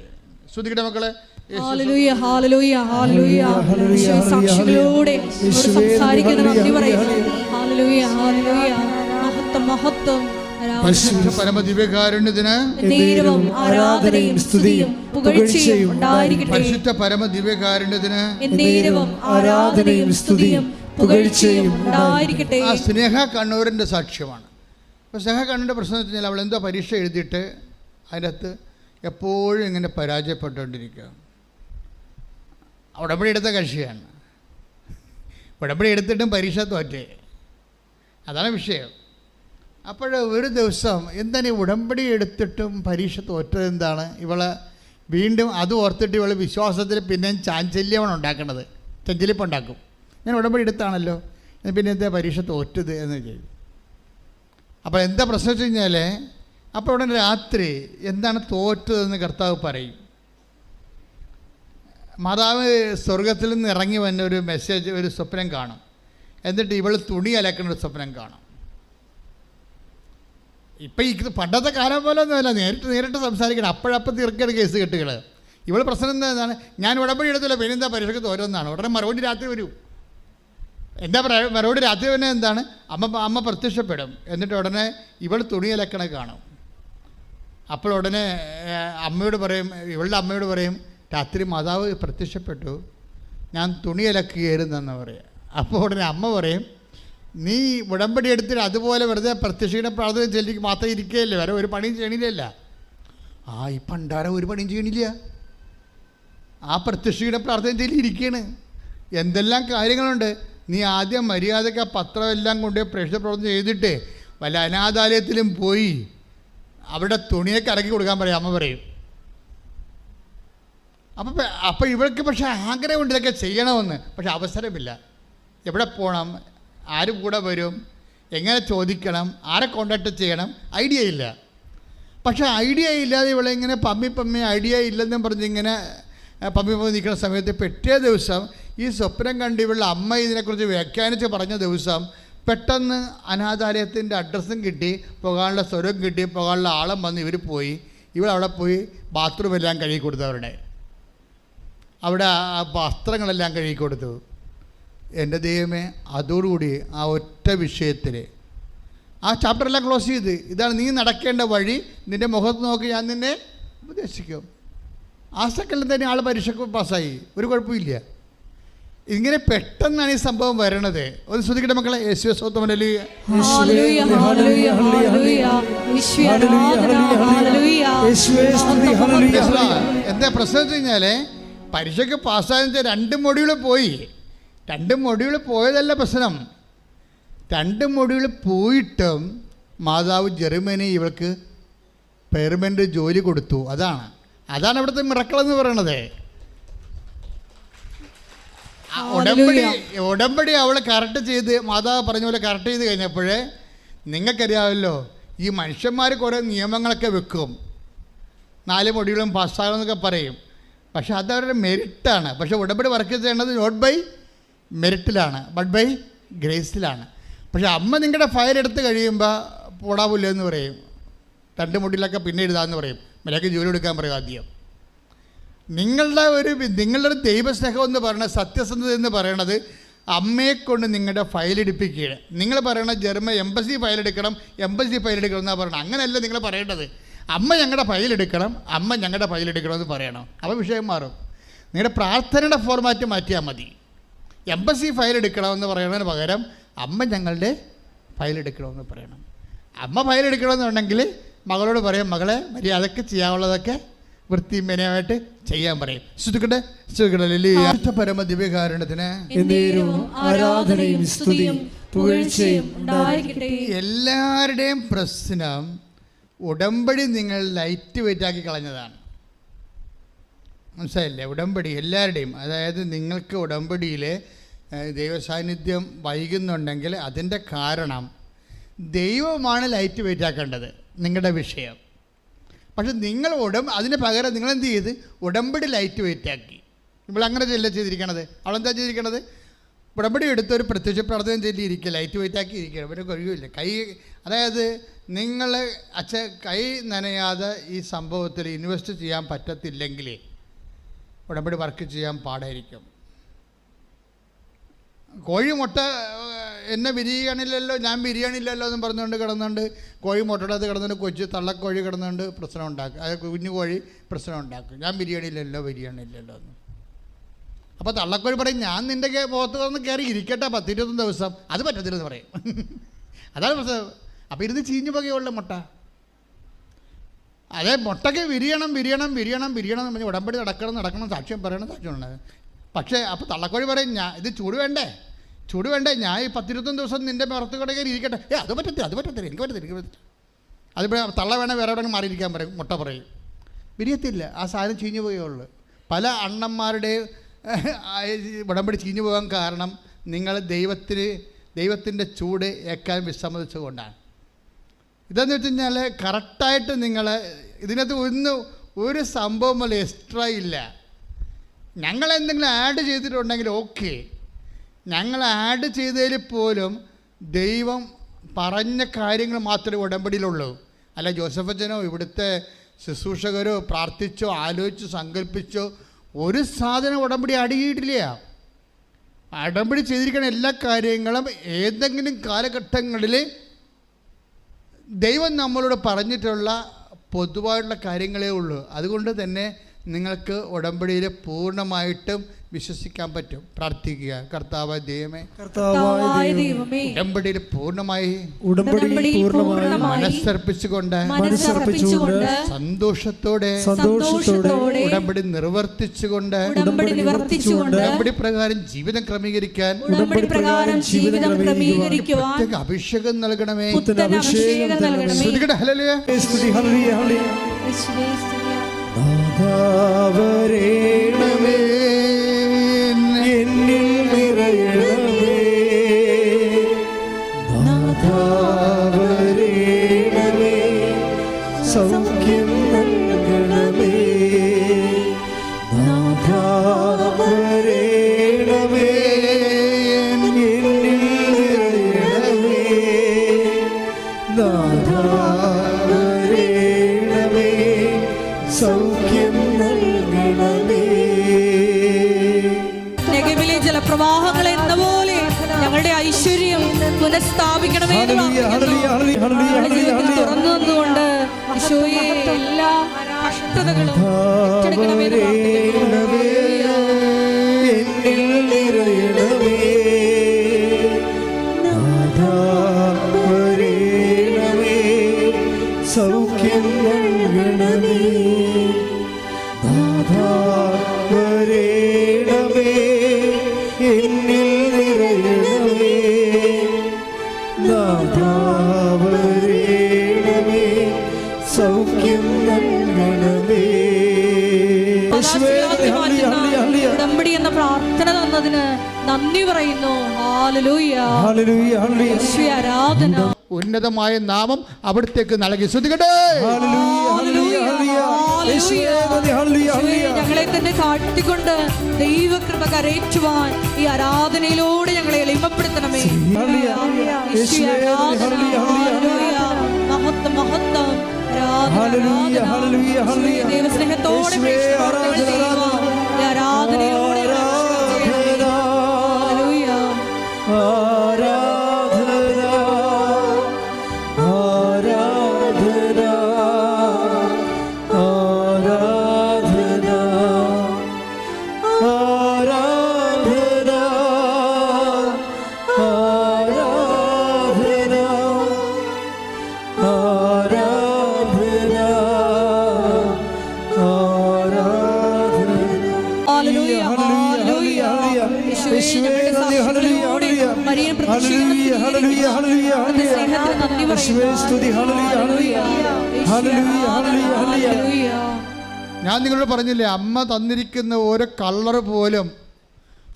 ശ്രുതിക്കട്ടെ മക്കളെ. ഹല്ലേലൂയ ഹല്ലേലൂയ ഹല്ലേലൂയ. സാക്ഷികളോടെ സംസാരിക്കുന്ന നന്ദി പറയുന്നു. ഹല്ലേലൂയ ഹല്ലേലൂയ. മഹത്വം പരിശുദ്ധ പരമദിവ്യകാരുണ്യത്തിന് ആരാധനയും സ്തുതിയും പുകഴ്ചയും ഉണ്ടായിരിക്കട്ടെ. പരിശുദ്ധ പരമദിവ്യകാരുണ്യത്തിന് ആരാധനയും സ്തുതിയും പുകഴ്ചയും ഉണ്ടായിരിക്കട്ടെ. ആ സ്നേഹ കണ്ണൂരിൻ്റെ സാക്ഷ്യമാണ്. അപ്പോൾ സ്നേഹ കണ്ണൂരിൻ്റെ പ്രശ്നം എന്ന് വെച്ചാൽ അവൾ എന്തോ പരീക്ഷ എഴുതിയിട്ട് അതിനകത്ത് എപ്പോഴും ഇങ്ങനെ പരാജയപ്പെട്ടുകൊണ്ടിരിക്കുക. ഉടമ്പടി എടുത്ത കക്ഷിയാണ്. ഉടമ്പടി എടുത്തിട്ടും പരീക്ഷ തോറ്റേ, അതാണ് വിഷയം. അപ്പോൾ ഒരു ദിവസം എന്താണ് ഈ ഉടമ്പടി എടുത്തിട്ടും പരീക്ഷ തോറ്റത് എന്താണ്? ഇവളെ വീണ്ടും അത് ഓർത്തിട്ട് ഇവൾ വിശ്വാസത്തിൽ പിന്നെയും ചാഞ്ചല്യമാണ് ഉണ്ടാക്കുന്നത്, ചഞ്ചലിപ്പുണ്ടാക്കും. ഞാൻ ഉടമ്പടി എടുത്താണല്ലോ, പിന്നെ എന്താ പരീക്ഷ തോറ്റത് എന്ന് ചെയ്യും. അപ്പോൾ എന്താ പ്രശ്നം വെച്ച് കഴിഞ്ഞാൽ അപ്പോൾ ഉടനെ രാത്രി എന്താണ് തോറ്റതെന്ന് കർത്താവ് പറയും. മാതാവ് സ്വർഗത്തിൽ നിന്ന് ഇറങ്ങി വന്ന ഒരു മെസ്സേജ്, ഒരു സ്വപ്നം കാണും. എന്നിട്ട് ഇവൾ തുണി അലക്കുന്ന ഒരു സ്വപ്നം കാണും. ഇപ്പം ഈ പണ്ടത്തെ കാലം പോലെ ഒന്നുമല്ല, നേരിട്ട് സംസാരിക്കണം, അപ്പോഴപ്പം തീർക്കേണ്ട കേസ് കെട്ടുകൾ. ഇവൾ പ്രശ്നം എന്താണ്? ഞാൻ ഉടമ്പടി എടുത്തില്ല, പിന്നെ എന്താ പരീക്ഷയ്ക്ക് തോരുന്നതാണ്. ഉടനെ മറുപടി രാത്രി വരും. എന്താ മറുപടി രാത്രി തന്നെ എന്താണ്? അമ്മ പ്രത്യക്ഷപ്പെടും. എന്നിട്ട് ഉടനെ ഇവൾ തുണി അലക്കണ കാണും. അപ്പോൾ ഉടനെ അമ്മയോട് പറയും, ഇവളുടെ അമ്മയോട് പറയും, രാത്രി മാതാവ് പ്രത്യക്ഷപ്പെട്ടു, ഞാൻ തുണി അലക്കുകയായിരുന്നെന്ന് പറയാം. അപ്പോൾ ഉടനെ അമ്മ പറയും, നീ ഉടമ്പടി എടുത്തിട്ട് അതുപോലെ വെറുതെ പ്രത്യക്ഷയുടെ പ്രാർത്ഥന ചെല്ലിക്ക് മാത്രം ഇരിക്കുകയല്ലേ, വേറെ ഒരു പണിയും ചെയ്യണില്ല. ഈ പണ്ടാരം ഒരു പണിയും ചെയ്യണില്ല, ആ പ്രത്യക്ഷയുടെ പ്രാർത്ഥന ചെല്ലി ഇരിക്കുകയാണ്. എന്തെല്ലാം കാര്യങ്ങളുണ്ട്. നീ ആദ്യം മര്യാദയ്ക്ക് ആ പത്രം എല്ലാം കൊണ്ട് പ്രേക്ഷിത പ്രവർത്തനം ചെയ്തിട്ട് വല്ല അനാഥാലയത്തിലും പോയി അവിടെ തുണിയൊക്കെ ഇറക്കി കൊടുക്കാൻ പറയും, അമ്മ പറയും. അപ്പോൾ ഇവൾക്ക് പക്ഷേ ആഗ്രഹമുണ്ട് ഇതൊക്കെ ചെയ്യണമെന്ന്, പക്ഷെ അവസരമില്ല. എവിടെ പോകണം, ആര് കൂടെ വരും, എങ്ങനെ ചോദിക്കണം, ആരെ കോണ്ടാക്ട് ചെയ്യണം, ഐഡിയ ഇല്ല. പക്ഷേ ഐഡിയ ഇല്ലാതെ ഇവളെ ഇങ്ങനെ പമ്മി ഐഡിയ ഇല്ലെന്നും പറഞ്ഞ് ഇങ്ങനെ പമ്മി നിൽക്കുന്ന സമയത്ത് പിറ്റേ ദിവസം ഈ സ്വപ്നം കണ്ട് ഇവളുടെ അമ്മ ഇതിനെക്കുറിച്ച് വ്യാഖ്യാനിച്ച് പറഞ്ഞ ദിവസം പെട്ടെന്ന് അനാഥാലയത്തിൻ്റെ അഡ്രസ്സും കിട്ടി, പോകാനുള്ള സ്വരം കിട്ടി, പോകാനുള്ള ആളം വന്ന് ഇവർ പോയി. ഇവളവിടെ പോയി ബാത്റൂമെല്ലാം കഴുകി കൊടുത്തു, അവിടെ ആ വസ്ത്രങ്ങളെല്ലാം കഴുകി കൊടുത്തു. എൻ്റെ ദൈവമേ, അതോടുകൂടി ആ ഒറ്റ വിഷയത്തിൽ ആ ചാപ്റ്ററെല്ലാം ക്ലോസ് ചെയ്ത്, ഇതാണ് നീ നടക്കേണ്ട വഴി, നിൻ്റെ മുഖത്ത് നോക്കി ഞാൻ നിന്നെ ഉപദേശിക്കും. ആ സെക്കൻഡിൽ തന്നെ ആൾ പരീക്ഷയ്ക്ക് പാസ്സായി, ഒരു കുഴപ്പമില്ല. ഇങ്ങനെ പെട്ടെന്നാണ് ഈ സംഭവം വരണത്. ഒന്ന് ശ്രദ്ധിക്കട്ടെ മക്കളെ. യേശുവേ സ്തോത്രം. എന്താ പ്രശ്നം വെച്ച് കഴിഞ്ഞാൽ പരീക്ഷയ്ക്ക് പാസ്സായെന്ന് വെച്ചാൽ 2 മൊഡ്യൂൾ പോയി. 2 മൊഡ്യൂൾ പോയതല്ല പ്രശ്നം. 2 മൊഡ്യൂൾ പോയിട്ടും മാതാവ് ജർമ്മനി ഇവൾക്ക് പെർമനൻ്റ് ജോലി കൊടുത്തു. അതാണ് ഇവിടുത്തെ മിറക്കിളെന്ന് പറയണത്. ഉടമ്പടി അവൾ കറക്റ്റ് ചെയ്ത്, മാതാവ് പറഞ്ഞ പോലെ കറക്റ്റ് ചെയ്ത് കഴിഞ്ഞപ്പോൾ നിങ്ങൾക്കറിയാമല്ലോ, ഈ മനുഷ്യന്മാർ കുറേ നിയമങ്ങളൊക്കെ വെക്കും, 4 മൊഡ്യൂളും പാസ്സാകുമെന്നൊക്കെ പറയും. പക്ഷെ അതവരുടെ മെരിറ്റാണ്. പക്ഷെ ഉടമ്പടി വർക്ക് ചെയ്യേണ്ടത് നോട്ട് ബൈ മെരിറ്റിലാണ്, ബട്ട് ബൈ ഗ്രേസിലാണ്. പക്ഷെ അമ്മ നിങ്ങളുടെ ഫയൽ എടുത്ത് കഴിയുമ്പോൾ പോടാവില്ല എന്ന് പറയും, 2 മൊഡ്യൂളൊക്കെ പിന്നെ എഴുതാമെന്ന് പറയും, മര്യാദയ്ക്ക് ജോലി എടുക്കാൻ പറയും. ആദ്യം നിങ്ങളുടെ ഒരു ദൈവസ്നേഹം എന്ന് പറയുന്നത്, സത്യസന്ധത എന്ന് പറയണത് അമ്മയെക്കൊണ്ട് നിങ്ങളുടെ ഫയൽ എടുപ്പിക്കുകയാണ്. നിങ്ങൾ പറയണ എംബസി ഫയൽ എടുക്കണം എന്നാണ് പറയണം. അങ്ങനെയല്ല നിങ്ങൾ പറയേണ്ടത്. അമ്മ ഞങ്ങളുടെ ഫയൽ എടുക്കണം എന്ന് പറയണം. അപ്പോൾ വിഷയം മാറും. നിങ്ങളുടെ പ്രാർത്ഥനയുടെ ഫോർമാറ്റ് മാറ്റിയാൽ മതി. എംബസി ഫയൽ എടുക്കണമെന്ന് പറയുന്നതിന് പകരം അമ്മ ഞങ്ങളുടെ ഫയൽ എടുക്കണമെന്ന് പറയണം. അമ്മ ഫയൽ എടുക്കണമെന്നുണ്ടെങ്കിൽ മകളോട് പറയും, മകളെ മര്യാദക്ക് ചെയ്യാനുള്ളതൊക്കെ വൃത്തിമേനയായിട്ട് ചെയ്യാൻ പറയും. ശ്രദ്ധിക്കട്ടെ. പരമ ദിവ്യകാരുണ്യത്തിന് ആരാധനയും സ്തുതിയും പുകഴ്ചയും ഉണ്ടായിരിക്കട്ടെ. എല്ലാവരുടെയും പ്രശ്നം ഉടമ്പടി നിങ്ങൾ ലൈറ്റ് വെയിറ്റാക്കി കളഞ്ഞതാണ്. മനസ്സിലായില്ലേ? ഉടമ്പടി എല്ലാവരുടെയും, അതായത് നിങ്ങൾക്ക് ഉടമ്പടിയിൽ ദൈവസാന്നിധ്യം വൈകുന്നുണ്ടെങ്കിൽ അതിൻ്റെ കാരണം ദൈവമാണ് ലൈറ്റ് വെയിറ്റാക്കേണ്ടത്, നിങ്ങളുടെ വിഷയം. പക്ഷെ നിങ്ങൾ അതിന് പകരം നിങ്ങളെന്ത് ചെയ്ത് ഉടമ്പടി ലൈറ്റ് വെയിറ്റാക്കി. ഇവളങ്ങനെ ചെയ്തിരിക്കണത്. അവളെന്താ ചെയ്തിരിക്കണത്? ഉടമ്പടി എടുത്തൊരു പ്രത്യക്ഷ പ്രാർത്ഥന ചൊല്ലിയിരിക്കുക, ലൈറ്റ് വെയിറ്റാക്കി ഇരിക്കുകയാണ്. പിന്നെ കഴിയില്ല. അതായത് നിങ്ങൾ കൈ നനയാതെ ഈ സംഭവത്തിൽ ഇൻവെസ്റ്റ് ചെയ്യാൻ പറ്റത്തില്ലെങ്കിൽ ഉടമ്പടി വർക്ക് ചെയ്യാൻ പാടായിരിക്കും. കോഴി മുട്ട എന്നെ ബിരിയാണിയില്ലല്ലോ, ഞാൻ ബിരിയാണിയില്ലല്ലോ എന്നും പറഞ്ഞുകൊണ്ട് കിടന്നുകൊണ്ട് കോഴി മുട്ടയുടെ കിടന്നുകൊണ്ട് കൊച്ചു തള്ളക്കോഴി കിടന്നുകൊണ്ട് പ്രശ്നം ഉണ്ടാക്കും. അത് കുഞ്ഞു കോഴി പ്രശ്നം ഉണ്ടാക്കും. ഞാൻ ബിരിയാണിയില്ലല്ലോ എന്ന്. അപ്പോൾ തള്ളക്കോഴി പറയും ഞാൻ നിൻ്റെ മുഖത്ത് വന്ന് കയറി ഇരിക്കട്ടെ 10-21 ദിവസം. അത് പറ്റത്തില്ലെന്ന് പറയും. അതാണ് പ്രശ്നം. അപ്പോൾ ഇരുന്ന് ചീഞ്ഞു പോകുകയുള്ള മുട്ട. അതേ മുട്ടയ്ക്ക് വിരിയണം എന്ന് പറഞ്ഞ് ഉടമ്പടി നടക്കണം, സാക്ഷ്യം പറയണം. പക്ഷേ അപ്പോൾ തള്ളക്കോഴി പറയും ഇത് ചൂട് വേണ്ടേ, ഞാൻ ഈ 10-21 ദിവസം നിൻ്റെ പുറത്ത് കടയിൽ ഇരിക്കട്ടെ. അത് പറ്റത്തില്ല, എനിക്ക് പറ്റത്തില്ല. അതിപ്പോൾ തള്ള വേണേൽ വേറെ എവിടെ മാറിയിരിക്കാൻ പറയും, മുട്ട പറയും. വിരിയത്തില്ല, ആ സാധനം ചീഞ്ഞു പോയുള്ളൂ. പല അണ്ണന്മാരുടെ ഉടമ്പടി ചീഞ്ഞു പോകാൻ കാരണം നിങ്ങൾ ദൈവത്തിൻ്റെ ചൂട് ഏക്കാൻ വിസമ്മതിച്ചുകൊണ്ടാണ്. ഇതെന്ന് വെച്ച് കഴിഞ്ഞാൽ കറക്റ്റായിട്ട് നിങ്ങൾ ഇതിനകത്ത് ഒരു സംഭവം പോലെ എക്സ്ട്രാ ഇല്ല. ഞങ്ങൾ എന്തെങ്കിലും ആഡ് ചെയ്തിട്ടുണ്ടെങ്കിൽ ഓക്കെ, ഞങ്ങൾ ആഡ് ചെയ്തതിൽ പോലും ദൈവം പറഞ്ഞ കാര്യങ്ങൾ മാത്രമേ ഉടമ്പടിയിലുള്ളൂ. അല്ല ജോസഫച്ചനോ ഇവിടുത്തെ ശുശ്രൂഷകരോ പ്രാർത്ഥിച്ചോ ആലോചിച്ചോ സങ്കല്പിച്ചോ ഒരു സാധനം ഉടമ്പടി അടിയിട്ടില്ല. ഉടമ്പടി ചെയ്തിരിക്കുന്ന എല്ലാ കാര്യങ്ങളും ഏതെങ്കിലും കാലഘട്ടങ്ങളിൽ ദൈവം നമ്മളോട് പറഞ്ഞിട്ടുള്ള പൊതുവായിട്ടുള്ള കാര്യങ്ങളേ ഉള്ളൂ. അതുകൊണ്ട് തന്നെ നിങ്ങൾക്ക് ഉടമ്പടിയിൽ പൂർണ്ണമായിട്ടും വിശ്വസിക്കാൻ പറ്റും. പ്രാർത്ഥിക്കുക, കർത്താവായ ദൈവമേ, ഉടമ്പടിയിൽ പൂർണ്ണമായി മനസ്സർപ്പിച്ചുകൊണ്ട് സന്തോഷത്തോടെ ഉടമ്പടി നിർവർത്തിച്ചുകൊണ്ട് ഉടമ്പടി പ്രകാരം ജീവിതം ക്രമീകരിക്കാൻ അഭിഷേകം നൽകണമേ. നാഥാവരേണമേ, എന്നിൽ നിറയണമേ. നാഥാവരേണമേ, സൗഖ്യം നൽകണമേ. നാഥാവരേണമേ, എന്നിൽ നിറയണമേ. നാഥാവരേണമേ, സൗഖ്യം നൽകണമേ. നെഗവിലെ ജലപ്രവാഹങ്ങൾ എന്ന പോലെ ഞങ്ങളുടെ ഐശ്വര്യം പുനഃസ്ഥാപിക്കണമേ. തുറന്നു നിന്നുകൊണ്ട് ഈശോയെ എല്ലാ കഷ്ടതകളും ഏറ്റെടുക്കണമേ. എന്നിൽ നിറയണമേ. നാഥാവരേണമേ, സൗഖ്യം നൽകണമേ. നാഥാവരേണമേ, എന്നിൽ നിറയണമേ. നാഥാവരേണമേ, സൗഖ്യം നൽകണമേ. ഉടമ്പടി എന്ന പ്രാർത്ഥന തന്നതിന് നന്ദി പറയുന്നു. ഹല്ലേലൂയ, ഹല്ലേലൂയ, ഹല്ലേലൂയ. യേശുവേ ആരാധന. ഉന്നതമായ നാമം അവിടത്തേക്ക് നൽകി. ശ്രദ്ധിക്കട്ടെ. ഞങ്ങളെ തന്നെ താഴ്ത്തിക്കൊണ്ട് ദൈവകൃപ കരയറ്റുവാൻ ഈ ആരാധനയിലൂടെ ഞങ്ങളെ എളിമപ്പെടുത്തണമേ. മഹത്വം മഹത്വം ദൈവസ്നേഹത്തോടെ ആരാധനയിലൂടെ ഞാൻ നിങ്ങളോട് പറഞ്ഞില്ലേ, അമ്മ തന്നിരിക്കുന്ന ഓരോ കളർ പോലും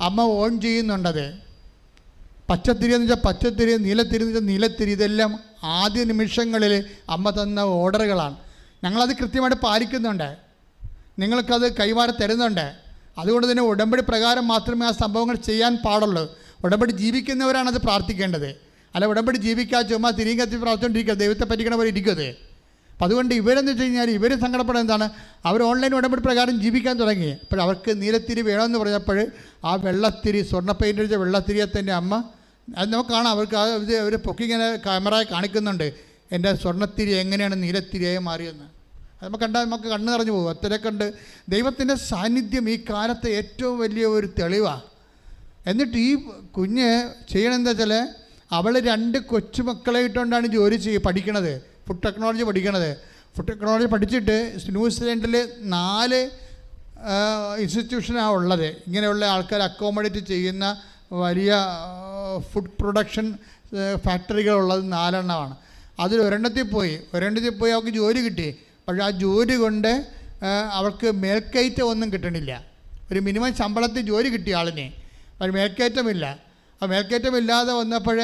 അമ്മ ഓൺ ചെയ്യുന്നുണ്ടത്. പച്ചത്തിരി എന്ന് വെച്ചാൽ പച്ചത്തിരി, നീലത്തിരി എന്ന് വെച്ചാൽ നീലത്തിരി, ഇതെല്ലാം ആദ്യ നിമിഷങ്ങളിൽ അമ്മ തന്ന ഓർഡറുകളാണ്. ഞങ്ങളത് കൃത്യമായിട്ട് പാലിക്കുന്നുണ്ട്, നിങ്ങൾക്കത് കൈമാറി തരുന്നുണ്ട്. അതുകൊണ്ട് തന്നെ ഉടമ്പടി പ്രകാരം മാത്രമേ ആ സംഭവങ്ങൾ ചെയ്യാൻ പാടുള്ളൂ. ഉടമ്പടി ജീവിക്കുന്നവരാണത് പ്രാർത്ഥിക്കേണ്ടത്. അല്ല ഉടമ്പടി ജീവിക്കാൻ ചുമ്മാ തിരികെ കത്തി പ്രാർത്ഥിച്ചുകൊണ്ടിരിക്കുക, ദൈവത്തെ പറ്റിക്കണ പോലെ ഇരിക്കുന്നത്. അപ്പം അതുകൊണ്ട് ഇവരെന്ന് വെച്ച് കഴിഞ്ഞാൽ ഇവർ സങ്കടപ്പെടുന്നത് എന്താണ്, അവർ ഓൺലൈൻ ഉടമ്പടി പ്രകാരം ജീവിക്കാൻ തുടങ്ങി. അപ്പോൾ അവർക്ക് നീലത്തിരി വേണമെന്ന് പറഞ്ഞപ്പോൾ ആ വെള്ളത്തിരി, സ്വർണ്ണ പെയിൻ്റ് അടിച്ച വെള്ളത്തിരിയെ തന്നെ അമ്മ, അത് നമുക്ക് കാണാം, അവർക്ക് അവർ പൊക്കിങ്ങനെ ക്യാമറയെ കാണിക്കുന്നുണ്ട് എൻ്റെ സ്വർണ്ണത്തിരി എങ്ങനെയാണ് നീലത്തിരിയായി മാറിയെന്ന്. നമുക്ക് കണ്ടാൽ നമുക്ക് കണ്ണ് നിറഞ്ഞു പോകും. അത്രയൊക്കെ കണ്ട് ദൈവത്തിൻ്റെ സാന്നിധ്യം ഈ കാലത്തെ ഏറ്റവും വലിയ ഒരു തെളിവാണ്. എന്നിട്ട് ഈ കുഞ്ഞ് ചെയ്യണമെന്താ വെച്ചാൽ അവൾ 2 കൊച്ചുമക്കളെ ഇട്ടുകൊണ്ടാണ് ജോലി പഠിക്കണത്, ഫുഡ് ടെക്നോളജി പഠിക്കണത്. ഫുഡ് ടെക്നോളജി പഠിച്ചിട്ട് ന്യൂസിലൻഡിൽ 4 ഇൻസ്റ്റിറ്റ്യൂഷനാണ് ഉള്ളത്. ഇങ്ങനെയുള്ള ആൾക്കാർ അക്കോമഡേറ്റ് ചെയ്യുന്ന വലിയ ഫുഡ് പ്രൊഡക്ഷൻ ഫാക്ടറികളുള്ളത് 4 എണ്ണമാണ്. അതിൽ ഒരെണ്ണത്തിൽ പോയി അവൾക്ക് ജോലി കിട്ടി. പക്ഷേ ആ ജോലി കൊണ്ട് അവൾക്ക് മേൽക്കയറ്റം ഒന്നും കിട്ടണില്ല. ഒരു മിനിമം ശമ്പളത്തിൽ ജോലി കിട്ടിയ ആളിനെ, പക്ഷേ മേൽക്കയറ്റമില്ല. ആ മേൽക്കയറ്റമില്ലാതെ വന്നപ്പോൾ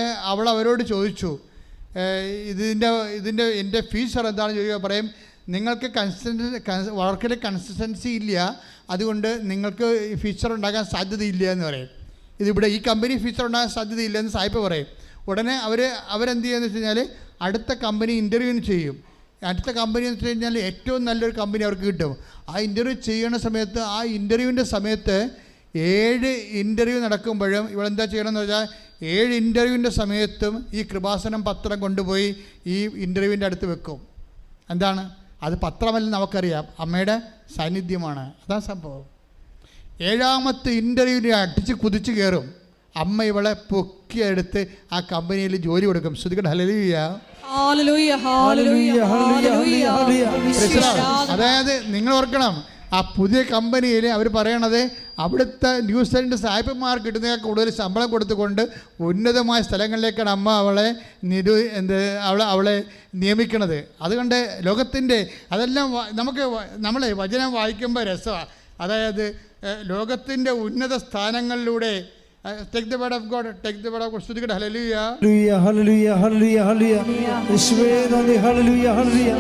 അവരോട് ചോദിച്ചു, എൻ്റെ ഫീച്ചർ എന്താണെന്ന് ചോദിക്കുക. പറയും, നിങ്ങൾക്ക് വർക്കിൽ കൺസിസ്റ്റൻസി ഇല്ല, അതുകൊണ്ട് നിങ്ങൾക്ക് ഫീച്ചർ ഉണ്ടാക്കാൻ സാധ്യതയില്ല എന്ന് പറയും. ഇതിവിടെ ഈ കമ്പനി ഫീച്ചർ ഉണ്ടാകാൻ സാധ്യതയില്ല എന്ന് സായിപ്പ് പറയും. ഉടനെ അവരെന്ത് ചെയ്യുകയെന്ന് വെച്ച് കഴിഞ്ഞാൽ അടുത്ത കമ്പനി ഇൻ്റർവ്യൂവിന് ചെയ്യും. അടുത്ത കമ്പനി എന്ന് വെച്ച് കഴിഞ്ഞാൽ ഏറ്റവും നല്ലൊരു കമ്പനി അവർക്ക് കിട്ടും. ആ ഇൻ്റർവ്യൂ ചെയ്യുന്ന സമയത്ത് ആ ഇൻ്റർവ്യൂവിൻ്റെ സമയത്ത് 7 ഇൻ്റർവ്യൂ നടക്കുമ്പോഴും ഇവളെന്താ ചെയ്യണമെന്ന് വെച്ചാൽ 7 ഇൻ്റർവ്യൂവിൻ്റെ സമയത്തും ഈ കൃപാസനം പത്രം കൊണ്ടുപോയി ഈ ഇൻ്റർവ്യൂവിൻ്റെ അടുത്ത് വെക്കും. എന്താണ് അത്? പത്രമല്ലെന്ന് നമുക്കറിയാം, അമ്മയുടെ സാന്നിധ്യമാണ്. അതാ സംഭവം. 7ാമത്തെ ഇൻ്റർവ്യൂവിൽ അടിച്ച് കുതിച്ച് കയറും. അമ്മ ഇവളെ പൊക്കിയെടുത്ത് ആ കമ്പനിയിൽ ജോലി കൊടുക്കും. ശ്രുതികട ഹല്ലേലൂയ. അതായത് നിങ്ങൾ ഓർക്കണം, ആ പുതിയ കമ്പനിയിൽ അവർ പറയണത് അവിടുത്തെ ന്യൂസിലൻഡ് സായിപ്പന്മാർക്ക് കിട്ടുന്നതിനേക്കാൾ കൂടുതൽ ശമ്പളം കൊടുത്തുകൊണ്ട് ഉന്നതമായ സ്ഥലങ്ങളിലേക്കാണ് അമ്മ അവളെ നിയമിക്കണത്. അതുകൊണ്ട് ലോകത്തിൻ്റെ അതെല്ലാം നമ്മളെ വചനം വായിക്കുമ്പോൾ രസമാണ്. അതായത് ലോകത്തിൻ്റെ ഉന്നത സ്ഥാനങ്ങളിലൂടെ take the word of God, take the word of God. സ്തുതിക്കട്ടെ. ഹല്ലേലൂയ ഹല്ലേലൂയ ഹല്ലേലൂയ ഹല്ലേലൂയ യേശുവേ നന്ദി. ഹല്ലേലൂയ ഹല്ലേലൂയ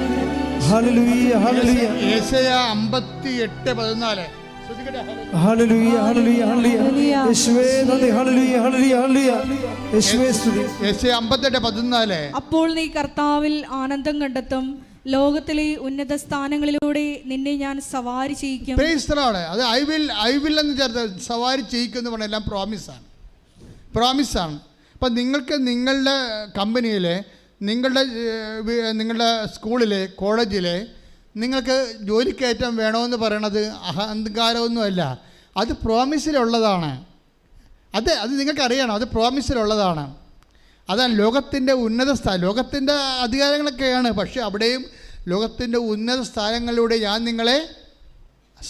ഹല്ലേലൂയ ഹല്ലേലൂയ. യെശയ്യാ 58:14. സ്തുതിക്കട്ടെ. ഹല്ലേലൂയ ഹല്ലേലൂയ ഹല്ലേലൂയ യേശുവേ നന്ദി. ഹല്ലേലൂയ ഹല്ലേലൂയ ഹല്ലേലൂയ യേശുവേ സ്തുതി. യെശയ്യാ 58:14. അപ്പോൾ നീ കർത്താവിൽ ആനന്ദം കണ്ടെത്തും, ലോകത്തിലെ ഉന്നത സ്ഥാനങ്ങളിലൂടെ നിന്നെ ഞാൻ സവാരി ചെയ്യിക്കും. അത് ഐ വിൽ എന്ന് ചേർത്ത് സവാരി ചെയ്യിക്കുമെന്ന് പറഞ്ഞാൽ എല്ലാം പ്രോമിസാണ്. അപ്പം നിങ്ങൾക്ക് നിങ്ങളുടെ കമ്പനിയിലെ, നിങ്ങളുടെ സ്കൂളിലെ, കോളേജിലെ നിങ്ങൾക്ക് ജോലിക്കയറ്റം വേണമെന്ന് പറയണത് അഹങ്കാരമൊന്നുമല്ല, അത് പ്രോമിസിലുള്ളതാണ്. അത് നിങ്ങൾക്കറിയണം, അത് പ്രോമിസിലുള്ളതാണ്. അതാണ് ലോകത്തിൻ്റെ ലോകത്തിൻ്റെ അധികാരങ്ങളൊക്കെയാണ്. പക്ഷേ അവിടെയും ലോകത്തിൻ്റെ ഉന്നത സ്ഥാനങ്ങളിലൂടെ ഞാൻ നിങ്ങളെ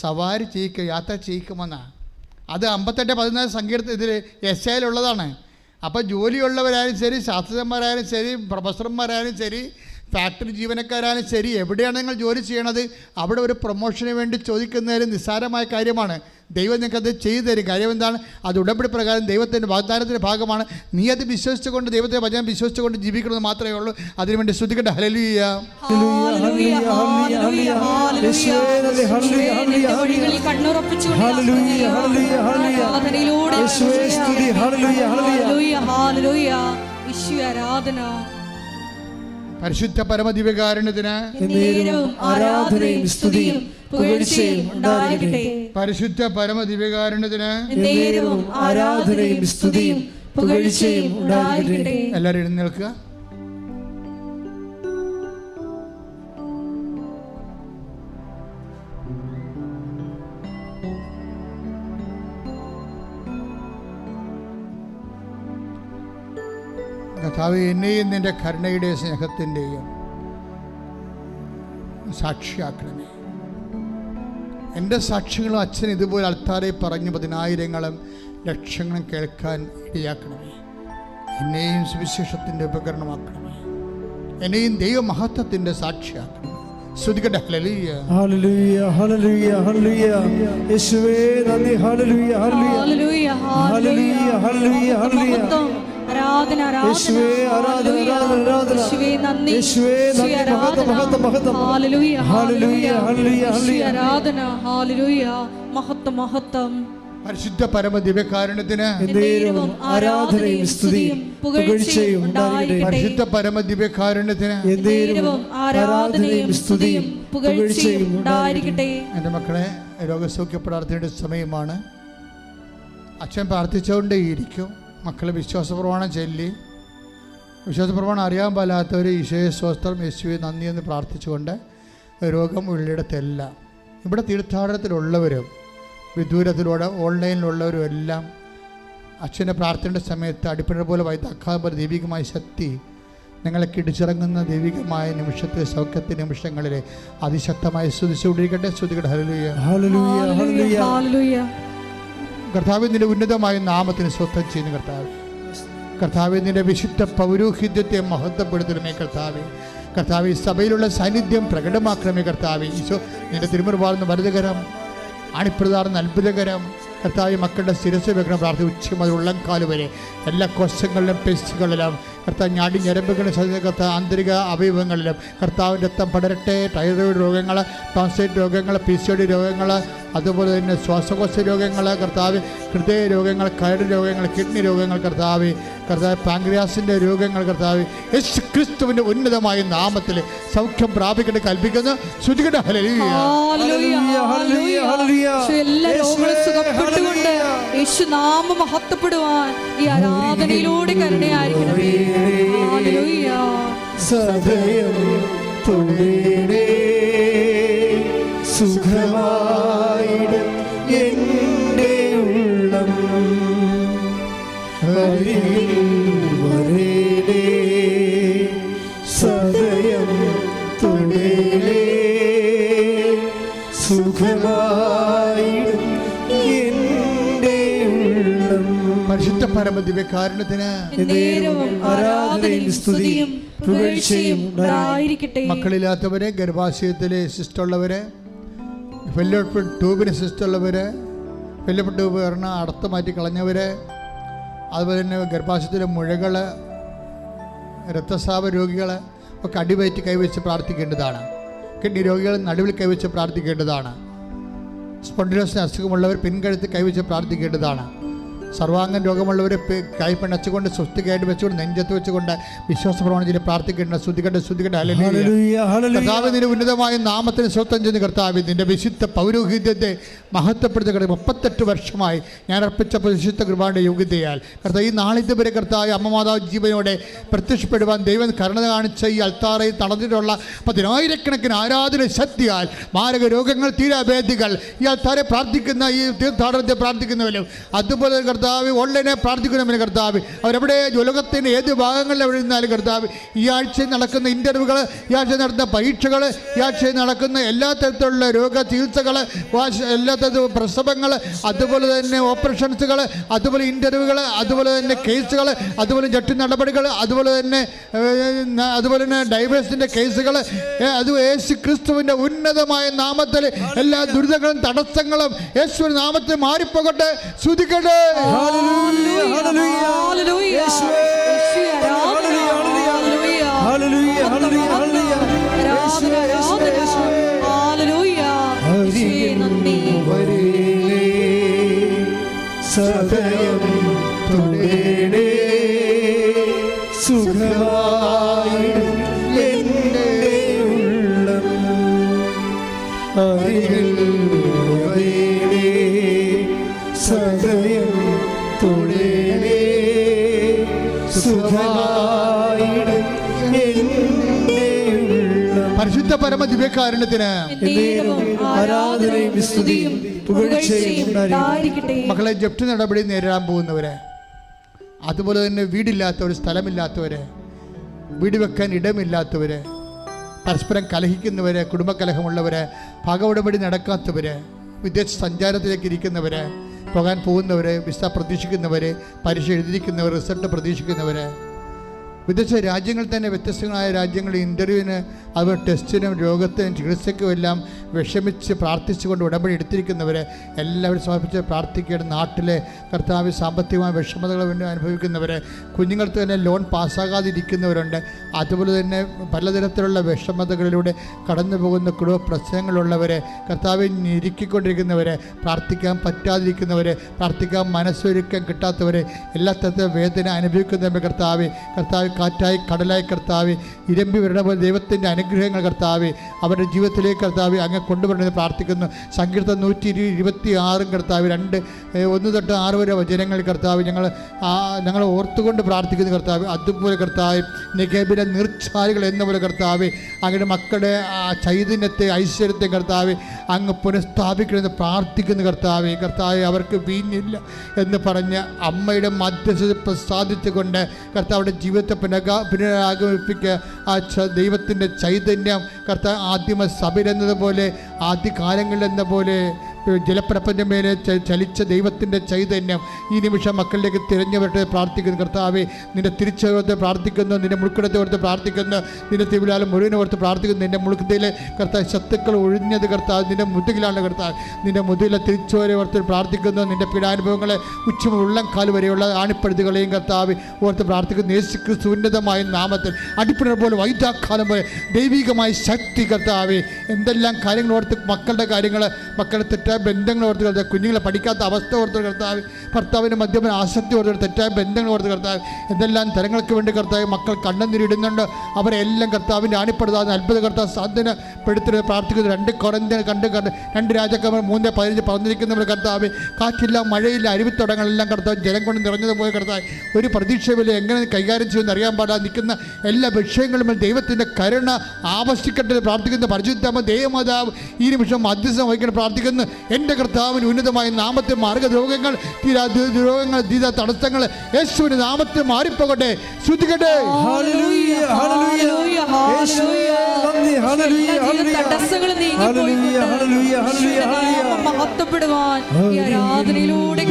സവാരി ചെയ്യിക്കും, യാത്ര ചെയ്യിക്കുമെന്നാണ്. അത് 58:14 സങ്കീർത്തന ഇതിൽ യെശയ്യായിലുള്ളതാണ്. അപ്പോൾ ജോലിയുള്ളവരായാലും ശരി, ശാസ്ത്രജ്ഞന്മാരായാലും ശരി, പ്രൊഫസർമാരായാലും ശരി, ഫാക്ടറി ജീവനക്കാരായാലും ശരി, എവിടെയാണ് നിങ്ങൾ ജോലി ചെയ്യണത് അവിടെ ഒരു പ്രൊമോഷന് വേണ്ടി ചോദിക്കുന്നതിൽ നിസ്സാരമായ കാര്യമാണ്. ദൈവം നിങ്ങൾക്കത് ചെയ്തു തരും. കാര്യം എന്താണ്? അത് ഉടമ്പടി പ്രകാരം ദൈവത്തിൻ്റെ വാഗ്ദാനത്തിൻ്റെ ഭാഗമാണ്. നീ അത് വിശ്വസിച്ചുകൊണ്ട്, ദൈവത്തെ വചനം വിശ്വസിച്ചുകൊണ്ട് ജീവിക്കണമെന്ന് മാത്രമേ ഉള്ളൂ. അതിനുവേണ്ടി ശ്രുതിക്കട്ടെ. ഹല്ലേലൂയ പരിശുദ്ധ പരമദിവ്യകാരുണ്യത്തിന് ആരാധനയും സ്തുതിയും പുകഴ്ചയും ഉണ്ടായിരിക്കട്ടെ. പരിശുദ്ധ പരമദിവ്യകാരുണ്യത്തിന് ആരാധനയും സ്തുതിയും പുകഴ്ചയും ഉണ്ടായിരിക്കട്ടെ. എല്ലാവരും എഴുന്നേൽക്കുക. കർത്താവേ, എന്നെയും നിൻ്റെ കരുണയുടെയും സ്നേഹത്തിൻ്റെയും സാക്ഷിയാക്കണമേ. എൻ്റെ സാക്ഷ്യങ്ങളും അച്ഛൻ ഇതുപോലെ അൾത്താരെ പറഞ്ഞു 10,000-ങ്ങളും ലക്ഷങ്ങളും കേൾക്കാൻ ഇടയാക്കണമേ. എന്നെയും സുവിശേഷത്തിൻ്റെ ഉപകരണമാക്കണമേ. എന്നെയും ദൈവമഹത്വത്തിൻ്റെ സാക്ഷിയാക്കണമേ. സ്തുതിക്കട്ടെ. ഹല്ലേലൂയ ഹല്ലേലൂയ ഹല്ലേലൂയ ഹല്ലേലൂയ യേശുവേ നന്ദി. ഹല്ലേലൂയ ഹല്ലേലൂയ ഹല്ലേലൂയ ഹല്ലേലൂയ ഹല്ലേലൂയ ആരാധന യേശുവേ ആരാധന ആരാധന ആരാധന യേശുവേ നന്ദി. മഹത്വം മഹത്വം മഹത്വം. ഹല്ലേലൂയ ഹല്ലേലൂയ ഹല്ലേലൂയ ഹല്ലേലൂയ ആരാധന. ഹല്ലേലൂയ മഹത്വം മഹത്വം. പരിശുദ്ധ പരമദിവ്യകാരുണ്യത്തിന് ആരാധനയും സ്തുതിയും പുകഴ്ചയും ഉണ്ടായിരിക്കട്ടെ. പരിശുദ്ധ പരമദിവ്യകാരുണ്യത്തിന് ആരാധനയും സ്തുതിയും പുകഴ്ചയും ഉണ്ടായിരിക്കട്ടെ. എൻ്റെ മക്കളെ, രോഗസൗഖ്യ പ്രാർത്ഥനയുടെ സമയമാണ്. അച്ഛൻ പ്രാർത്ഥിച്ചുകൊണ്ടേയിരിക്കും. മക്കളെ വിശ്വാസപ്രമാണം ചൊല്ലി, വിശ്വാസപ്രമാണം അറിയാൻ പാലാത്തവർ ഈശോയെ സ്വസ്ത്രം, യേശുവെ നന്ദി എന്ന് പ്രാർത്ഥിച്ചുകൊണ്ട് രോഗം ഉള്ളിടത്തെല്ലാം. ഇവിടെ തീർത്ഥാടനത്തിലുള്ളവരും വിദൂരത്തിലൂടെ ഓൺലൈനിലുള്ളവരും എല്ലാം അച്ഛൻ്റെ പ്രാർത്ഥനയുടെ സമയത്ത് അടിപ്പഴ പോലെ വൈദ്യാഘാതം പോലെ ദൈവികമായ ശക്തി നിങ്ങളെ കിടിച്ചിറങ്ങുന്ന ദൈവികമായ നിമിഷത്തെ സൗഖ്യത്തെ നിമിഷങ്ങളിലെ അതിശക്തമായി സ്തുതിച്ചുകൊണ്ടിരിക്കട്ടെ. സ്തുതിക്കട്ടെ. ഹല്ലേലൂയ, ഹല്ലേലൂയ, ഹല്ലേലൂയ. ഹല്ലേലൂയ. കർത്താവേ, നിന്റെ ഉന്നതമായ നാമത്തിന് സ്വസ്ഥം ചെയ്യുന്നു കർത്താവ്. കർത്താവേ, നിന്റെ വിശുദ്ധ പൗരോഹിത്യത്തെ മഹത്വപ്പെടുത്തണമേ കർത്താവേ. കർത്താവേ, സഭയിലുള്ള സാന്നിധ്യം പ്രകടമാക്കണമേ കർത്താവേ. ഈശോ, നിന്റെ തിരുമുറുപാടുന്ന വലുതകരം, അണിപ്രധാന അത്ഭുതകരം കർത്താവ് മക്കളുടെ ശിരസ് വെക്കണം പ്രാർത്ഥന. ഉച്ച മുതൽ ഉള്ളംകാല് വരെ എല്ലാ കോശങ്ങളിലും പെസ്റ്റുകളിലും കർത്താവ് ഞാടി ഞരമ്പുകളുടെ കർത്താവ് ആന്തരിക അവയവങ്ങളിലും കർത്താവിൻ്റെ രക്തം പടരട്ടെ. തൈറോയിഡ് രോഗങ്ങൾ, ടോൺസൈറ്റ് രോഗങ്ങൾ, PCOD രോഗങ്ങൾ, അതുപോലെ തന്നെ ശ്വാസകോശ രോഗങ്ങൾ കർത്താവ്, ഹൃദയ രോഗങ്ങൾ, കരട് രോഗങ്ങൾ, കിഡ്നി രോഗങ്ങൾ കർത്താവ്, പാങ്ക്രിയാസിൻ്റെ രോഗങ്ങൾ കർത്താവ് യേശു ക്രിസ്തുവിൻ്റെ ഉന്നതമായ നാമത്തിൽ സൗഖ്യം പ്രാപിക്കട്ടെ കൽപ്പിക്കുന്നു. ശ്രുതികട്ടെ. ഹല്ലേലൂയ, ഹല്ലേലൂയ, ഹല്ലേലൂയ, ഹല്ലേലൂയ. എല്ലാ രോഗങ്ങളും സുഖപ്പെട്ടുകൊണ്ട് യേശു നാമം മഹത്വപ്പെടുവാൻ ഈ ആരാധനയിലൂടെ കരുണയായിരിക്കണമേ. ഹല്ലേലൂയ. സദയം തൊഴേണേ സുഖമായിടും എൻ്റെ ഉള്ളം, അരികിൽ വരേണേ സദയം തൊഴേണേ സുഖമായിടും എൻ്റെ ഉള്ളം. പരിശുദ്ധ പരമദിവ്യകാരുണ്യത്തിന് നേരവും ആരാധനയും സ്തുതിയും പുകഴ്ചയും ഉണ്ടായിരിക്കട്ടെ. മക്കളില്ലാത്തവരെ, ഗർഭാശയത്തിലെ സിസ്റ്റുള്ളവരെ, ഫെല്ലോപ്പിഡ് ട്യൂബിന് സിസ്റ്റുള്ളവരെ, ഫെല്ലോപ്പിഡ് ട്യൂബ് പറഞ്ഞാൽ അടത്ത് മാറ്റി കളഞ്ഞവരെ, അതുപോലെ തന്നെ ഗർഭാശയത്തിലെ മുഴകൾ, രക്തസ്രാവ രോഗികൾ ഒക്കെ അടിവയറ്റി കൈവച്ച് പ്രാർത്ഥിക്കേണ്ടതാണ്. കിഡ്നി രോഗികൾ നടുവിൽ കൈവച്ച് പ്രാർത്ഥിക്കേണ്ടതാണ്. സ്പോണ്ടിലോസിന് അസുഖമുള്ളവർ പിൻകഴുത്ത് കൈവച്ച് പ്രാർത്ഥിക്കേണ്ടതാണ്. സർവാംഗം രോഗമുള്ളവരെ കൈപ്പിണച്ചുകൊണ്ട് സ്വസ്തികയായിട്ട് വെച്ചുകൊണ്ട് നെഞ്ചത്ത് വെച്ചുകൊണ്ട് വിശ്വാസ പ്രമാണത്തിൽ പ്രാർത്ഥിക്കേണ്ട. ശ്രുതികട്ടെ, ശ്രുതികട്ടെ. ഹല്ലേലൂയ. കർത്താവേ, നിന്റെ ഉന്നതമായ നാമത്തിന് സ്വസ്ഥം ചെയ്യുന്ന കർത്താവേ, നിന്റെ വിശുദ്ധ പൗരോഹിത്യത്തെ മഹത്വപ്പെടുത്തുക. 38 വർഷമായി ഞാൻ അർപ്പിച്ച വിശുദ്ധ കൃപയുടെ യോഗ്യതയാൽ കർത്താവ് ഈ നാളിത് വരെ കർത്താവ് അമ്മ മാതാവ് ജീവനോടെ പ്രത്യക്ഷപ്പെടുവാൻ ദൈവം കരുണ കാണിച്ച ഈ അൾത്താറയിൽ നടന്നിട്ടുള്ള 10,000കണക്കിന് ആരാധന ശക്തിയാൽ മാരക രോഗങ്ങൾ, തീരാഭേദികൾ ഈ അൾത്താരെ പ്രാർത്ഥിക്കുന്ന ഈ തീർത്ഥാടനത്തെ പ്രാർത്ഥിക്കുന്നവരും അതുപോലെ കർത്താവ് ഓൺലൈനെ പ്രാർത്ഥിക്കുന്നവരും കർത്താവ് അവരെവിടെ ലോകത്തിൻ്റെ ഏത് ഭാഗങ്ങളിൽ എവിടെ നിന്നാലും കർത്താവ് ഈ ആഴ്ചയിൽ നടക്കുന്ന ഇൻ്റർവ്യൂകൾ, ഈ ആഴ്ച നടത്തുന്ന പരീക്ഷകൾ, ഈ ആഴ്ചയിൽ നടക്കുന്ന എല്ലാ തരത്തിലുള്ള രോഗ ചികിത്സകൾ, എല്ലാ തരത്തിലുള്ള പ്രസവങ്ങൾ, അതുപോലെ തന്നെ ഓപ്പറേഷൻസുകൾ, അതുപോലെ ഇൻ്റർവ്യൂകൾ, അതുപോലെ തന്നെ കേസുകൾ, അതുപോലെ ജഡ്ജി നടപടികൾ, അതുപോലെ തന്നെ ഡൈവേഴ്സിൻ്റെ കേസുകൾ, അത് യേശു ക്രിസ്തുവിൻ്റെ ഉന്നതമായ നാമത്തിൽ എല്ലാ ദുരിതങ്ങളും തടസ്സങ്ങളും യേശു നാമത്തിൽ മാറിപ്പോകട്ടെ. ശ്രുതിക്കട്ടെ. ഹല്ലേലൂയ, ഹല്ലേലൂയ, ഹല്ലേലൂയ. യേശുവേ, ഹല്ലേലൂയ, ഹല്ലേലൂയ, ഹല്ലേലൂയ, ഹല്ലേലൂയ, ഹല്ലേലൂയ. ആരാധന, ആരാധന. ഹല്ലേലൂയ. യേശുവേ, നന്ദി. വരേണേ സദയം തൊഴേണേ സുഖമായിടും എൻ്റെ ഉള്ളം, അരികിൽ വരേണേ സദയം തൊഴേണേ സുഖമായിടും എൻ്റെ ഉള്ളം. പരിശുദ്ധ പരമ ദിവ്യകാരുണ്യത്തിന് ആരാധനയും സ്തുതിയും പുകഴ്ചയും ഉണ്ടായിരിക്കട്ടെ. മക്കളെ, ജപ്തി നടപടി നേരിടാൻ പോകുന്നവരെ, അതുപോലെ തന്നെ വീടില്ലാത്തവർ, സ്ഥലമില്ലാത്തവരെ, വീട് വെക്കാൻ ഇടമില്ലാത്തവരെ, പരസ്പരം കലഹിക്കുന്നവരെ, കുടുംബകലഹമുള്ളവരെ, ഭാഗവുടപടി നടക്കാത്തവരെ, വിദേശ സഞ്ചാരത്തിലേക്ക് ഇരിക്കുന്നവരെ, പോകാൻ പോകുന്നവരെ, വിസ പ്രതീക്ഷിക്കുന്നവരെ, പരീക്ഷ എഴുതിയിരിക്കുന്നവർ, റിസൾട്ട് പ്രതീക്ഷിക്കുന്നവരെ, വിദേശ രാജ്യങ്ങളിൽ തന്നെ വ്യത്യസ്തങ്ങളായ രാജ്യങ്ങളിൽ ഇൻ്റർവ്യൂവിന്, അതുപോലെ ടെസ്റ്റിനും രോഗത്തിനും ചികിത്സയ്ക്കും എല്ലാം വിഷമിച്ച് പ്രാർത്ഥിച്ചുകൊണ്ട് ഉടമ്പടി എടുത്തിരിക്കുന്നവരെ എല്ലാവരും സമർപ്പിച്ച് പ്രാർത്ഥിക്കുകയാണ്. നാട്ടിലെ കർത്താവ് സാമ്പത്തികമായ വിഷമതകൾ വേണ്ടി അനുഭവിക്കുന്നവരെ, കുഞ്ഞുങ്ങൾക്ക് തന്നെ ലോൺ പാസ്സാകാതിരിക്കുന്നവരുണ്ട്, അതുപോലെ തന്നെ പലതരത്തിലുള്ള വിഷമതകളിലൂടെ കടന്നു പോകുന്ന കുടുംബ പ്രശ്നങ്ങളുള്ളവരെ, കർത്താവിൽ ഞെരുക്കിക്കൊണ്ടിരിക്കുന്നവരെ, പ്രാർത്ഥിക്കാൻ പറ്റാതിരിക്കുന്നവരെ, പ്രാർത്ഥിക്കാൻ മനസ്സൊരുക്കാൻ കിട്ടാത്തവരെ, എല്ലാ തരത്തിലും വേദന അനുഭവിക്കുന്നവരെ കർത്താവ് കാറ്റായി കടലായി കർത്താവ് ഇരമ്പി വരണ പോലെ ദൈവത്തിൻ്റെ അനുഗ്രഹങ്ങൾ കർത്താവെ അവരുടെ ജീവിതത്തിലേക്ക് കർത്താവെ അങ്ങ് കൊണ്ടുവരണമെന്ന് പ്രാർത്ഥിക്കുന്നു. സങ്കീർത്തനം 126 കർത്താവ് 1-6 വരെ വചനങ്ങൾ കർത്താവ് ഞങ്ങൾ ഓർത്തുകൊണ്ട് പ്രാർത്ഥിക്കുന്നു കർത്താവ്. അതുപോലെ കർത്താവ് നെഗേബിലെ നീർച്ചാലുകൾ എന്ന പോലെ കർത്താവ് അങ്ങയുടെ മക്കളുടെ ചൈതന്യത്തെ ഐശ്വര്യത്തെ കർത്താവ് അങ്ങ് പുനഃസ്ഥാപിക്കണമെന്ന് പ്രാർത്ഥിക്കുന്നു കർത്താവ്. അവർക്ക് വീഞ്ഞില്ല എന്ന് പറഞ്ഞ് അമ്മയുടെ മധ്യസ്ഥത പ്രസാദിച്ചുകൊണ്ട് കർത്താവിടെ ജീവിതത്തെ പുനരാഗമിപ്പിക്കുക. ദൈവത്തിൻ്റെ ചൈതന്യം കർത്താവ് ആദിമ സഭയിലെന്നതുപോലെ ആദ്യകാലങ്ങളിലെന്ന പോലെ ജലപ്രപഞ്ചം മേലെ ചലിച്ച ദൈവത്തിൻ്റെ ചൈതന്യം ഈ നിമിഷം മക്കളിലേക്ക് തിരഞ്ഞുവരട്ടെ പ്രാർത്ഥിക്കുന്നു കർത്താവെ. നിൻ്റെ തിരിച്ചോർത്ത് പ്രാർത്ഥിക്കുന്നു, നിൻ്റെ മുൾക്കിടത്തെ ഓർത്ത് പ്രാർത്ഥിക്കുന്നു, നിൻ്റെ തിരുവിലാലം മുഴുവനെ ഓർത്ത് പ്രാർത്ഥിക്കുന്നു. നിൻ്റെ മുൾക്കത്തിലെ കർത്താവ് ശത്രുക്കൾ ഒഴിഞ്ഞത് കർത്താവ് നിൻ്റെ മുതുകിലാണ് കർത്താവ്. നിൻ്റെ മുതുകിലെ തിരിച്ചോരെ ഓർത്ത് പ്രാർത്ഥിക്കുന്നു. നിൻ്റെ പീഡാനുഭവങ്ങളെ ഉള്ളം കാല് വരെയുള്ള ആണിപ്പഴുതുകളെയും കർത്താവ് ഓർത്ത് പ്രാർത്ഥിക്കുന്നു. യേശുക്രിസ്തു ഉന്നതമായ നാമത്തിൽ അടിപ്പിണർ പോലെ വൈദ്യാക്കാലം പോലെ ദൈവികമായ ശക്തി കർത്താവെ. എന്തെല്ലാം കാര്യങ്ങൾ ഓർത്ത് മക്കളുടെ കാര്യങ്ങൾ, മക്കളെ തെറ്റായ ബന്ധങ്ങൾ ഓർത്ത് കർത്താവ്, കുഞ്ഞുങ്ങളെ പഠിക്കാത്ത അവസ്ഥ ഓർത്ത് കർത്താവ്, ഭർത്താവിൻ്റെ മദ്യപന ആസക്തി ഓർത്ത്, തെറ്റായ ബന്ധങ്ങൾ ഓർത്ത് കർത്താവ്, എന്തെല്ലാം തരങ്ങൾക്ക് വേണ്ടി കർത്താവ് മക്കൾ കണ്ണുനീരിടുന്നുണ്ട്. അവരെല്ലാം കർത്താവിൻ്റെ ആണിപ്പെടുത്താതെ അത്ഭുത കർത്താവ് സാധ്യതപ്പെടുത്തി പ്രാർത്ഥിക്കുന്നു. 2 കൊരിന്ത്യർ 2 രാജാക്കന്മാർ 3:15 പറഞ്ഞിരിക്കുന്നവർ കർത്താവ്, കാറ്റില്ല മഴയില്ല അരുവിത്തോടങ്ങളെല്ലാം കർത്താവ് ജലം കൊണ്ട് നിറഞ്ഞതുപോലെ കർത്താവ് ഒരു പ്രതീക്ഷയില്ല എങ്ങനെ കൈകാര്യം ചെയ്യുമെന്ന് അറിയാൻ പാടാതെ നിൽക്കുന്ന എല്ലാ വിഷയങ്ങളും ദൈവത്തിൻ്റെ കരുണ ആവശ്യിക്കട്ടെ പ്രാർത്ഥിക്കുന്ന പരിശുദ്ധ ദൈവമാതാവ് ഈ നിമിഷം മധ്യസ്ഥം വഹിക്കണം പ്രാർത്ഥിക്കുന്നു. എൻ്റെ കർത്താവിന് ഉന്നതമായ നാമത്തെ മാർഗരോഗങ്ങൾ രോഗങ്ങൾ തീരാ തടസ്സങ്ങൾ യേശുവിൻ്റെ നാമത്തെ മാറിപ്പോകട്ടെ. ശ്രുതികട്ടെ. മഹത്വപ്പെടുവാൻ ആരാധനയിലൂടെ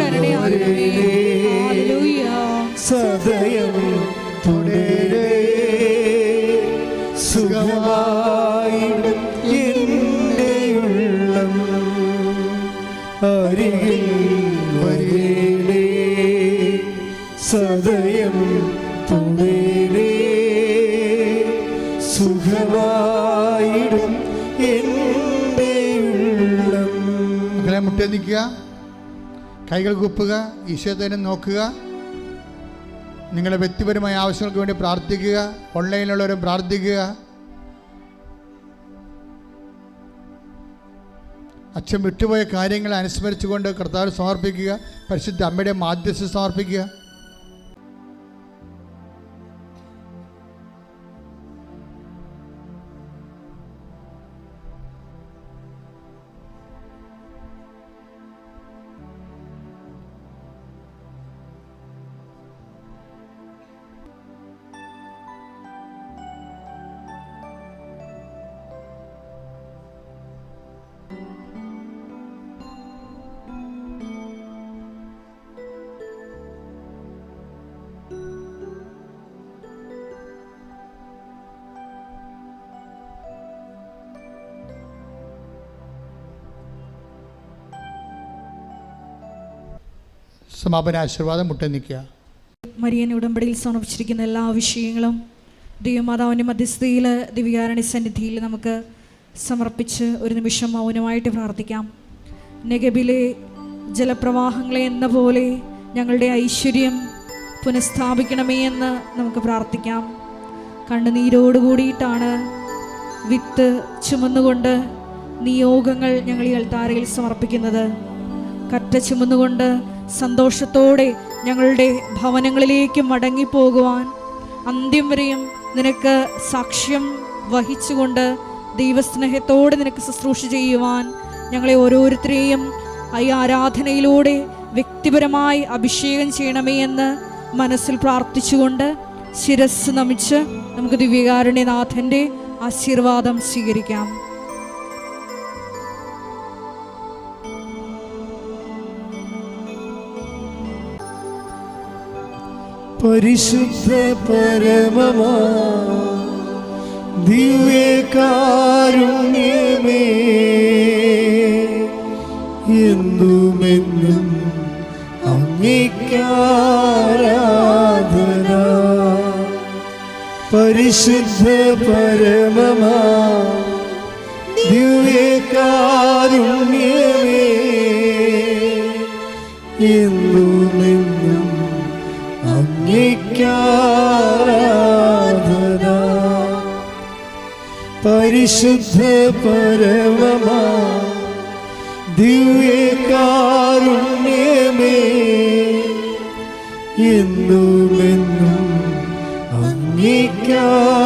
സദയം തുടരേ സുഖമായി എൻ്റെ ഉള്ളം അരികിൽ വരേണേ സദയം തുടരേ സുഖമായിടും എൻ്റെ ഉള്ളം. മക്കളെ മുട്ടേ നിൽക്കുക, കൈകൾ കുപ്പുക, ഈശോയെ നോക്കുക. നിങ്ങളുടെ വ്യക്തിപരമായ ആവശ്യങ്ങൾക്ക് വേണ്ടി പ്രാർത്ഥിക്കുക. ഓൺലൈനിലുള്ളവരും പ്രാർത്ഥിക്കുക. അച്ഛൻ വിട്ടുപോയ കാര്യങ്ങൾ അനുസ്മരിച്ചുകൊണ്ട് കർത്താവിന് സമർപ്പിക്കുക. പരിശുദ്ധ അമ്മയുടെ മാധ്യസ്ഥ സമർപ്പിക്കുക. സമാപന ആശീർവാദം മുട്ടേ നിൽക്കുക. മരിയൻ ഉടമ്പടിയിൽ സമർപ്പിച്ചിരിക്കുന്ന എല്ലാ വിഷയങ്ങളും ദൈവമാതാവിൻ്റെ മധ്യസ്ഥതയിൽ ദിവ്യകാരുണ്യ സന്നിധിയിൽ നമുക്ക് സമർപ്പിച്ച് ഒരു നിമിഷം മൗനമായിട്ട് പ്രാർത്ഥിക്കാം. നെഗബിലെ ജലപ്രവാഹങ്ങളെ എന്ന പോലെ ഞങ്ങളുടെ ഐശ്വര്യം പുനഃസ്ഥാപിക്കണമേ എന്ന് നമുക്ക് പ്രാർത്ഥിക്കാം. കണ്ണുനീരോട് കൂടിയിട്ടാണ് വിത്ത് ചുമന്നുകൊണ്ട് നിയോഗങ്ങൾ ഞങ്ങൾ ഈ അൾത്താരയിൽ സമർപ്പിക്കുന്നത്. കറ്റ ചുമന്നുകൊണ്ട് സന്തോഷത്തോടെ ഞങ്ങളുടെ ഭവനങ്ങളിലേക്ക് മടങ്ങിപ്പോകുവാൻ, അന്ത്യം വരെയും നിനക്ക് സാക്ഷ്യം വഹിച്ചുകൊണ്ട് ദൈവസ്നേഹത്തോടെ നിനക്ക് ശുശ്രൂഷ ചെയ്യുവാൻ ഞങ്ങളെ ഓരോരുത്തരെയും ഈ ആരാധനയിലൂടെ വ്യക്തിപരമായി അഭിഷേകം ചെയ്യണമേ എന്ന് മനസ്സിൽ പ്രാർത്ഥിച്ചുകൊണ്ട് ശിരസ് നമിച്ച് നമുക്ക് ദിവ്യകാരുണ്യനാഥൻ്റെ ആശീർവാദം സ്വീകരിക്കാം. പരിശുദ്ധ പരമമാ ദിവ്യകാരുണ്യമേ എന്നുമെന്നും അങ്ങേക്കാരാധന. പരിശുദ്ധ പരമമാ ദിവ്യകാരുണ്യമേ എന്നുമെന്നും അങ്ങേക്കാരാധന. പരിശുദ്ധ പരമമാ ദിവ്യകാരുണ്യമേ എന്നുമെന്നും അങ്ങേക്കാരാധന.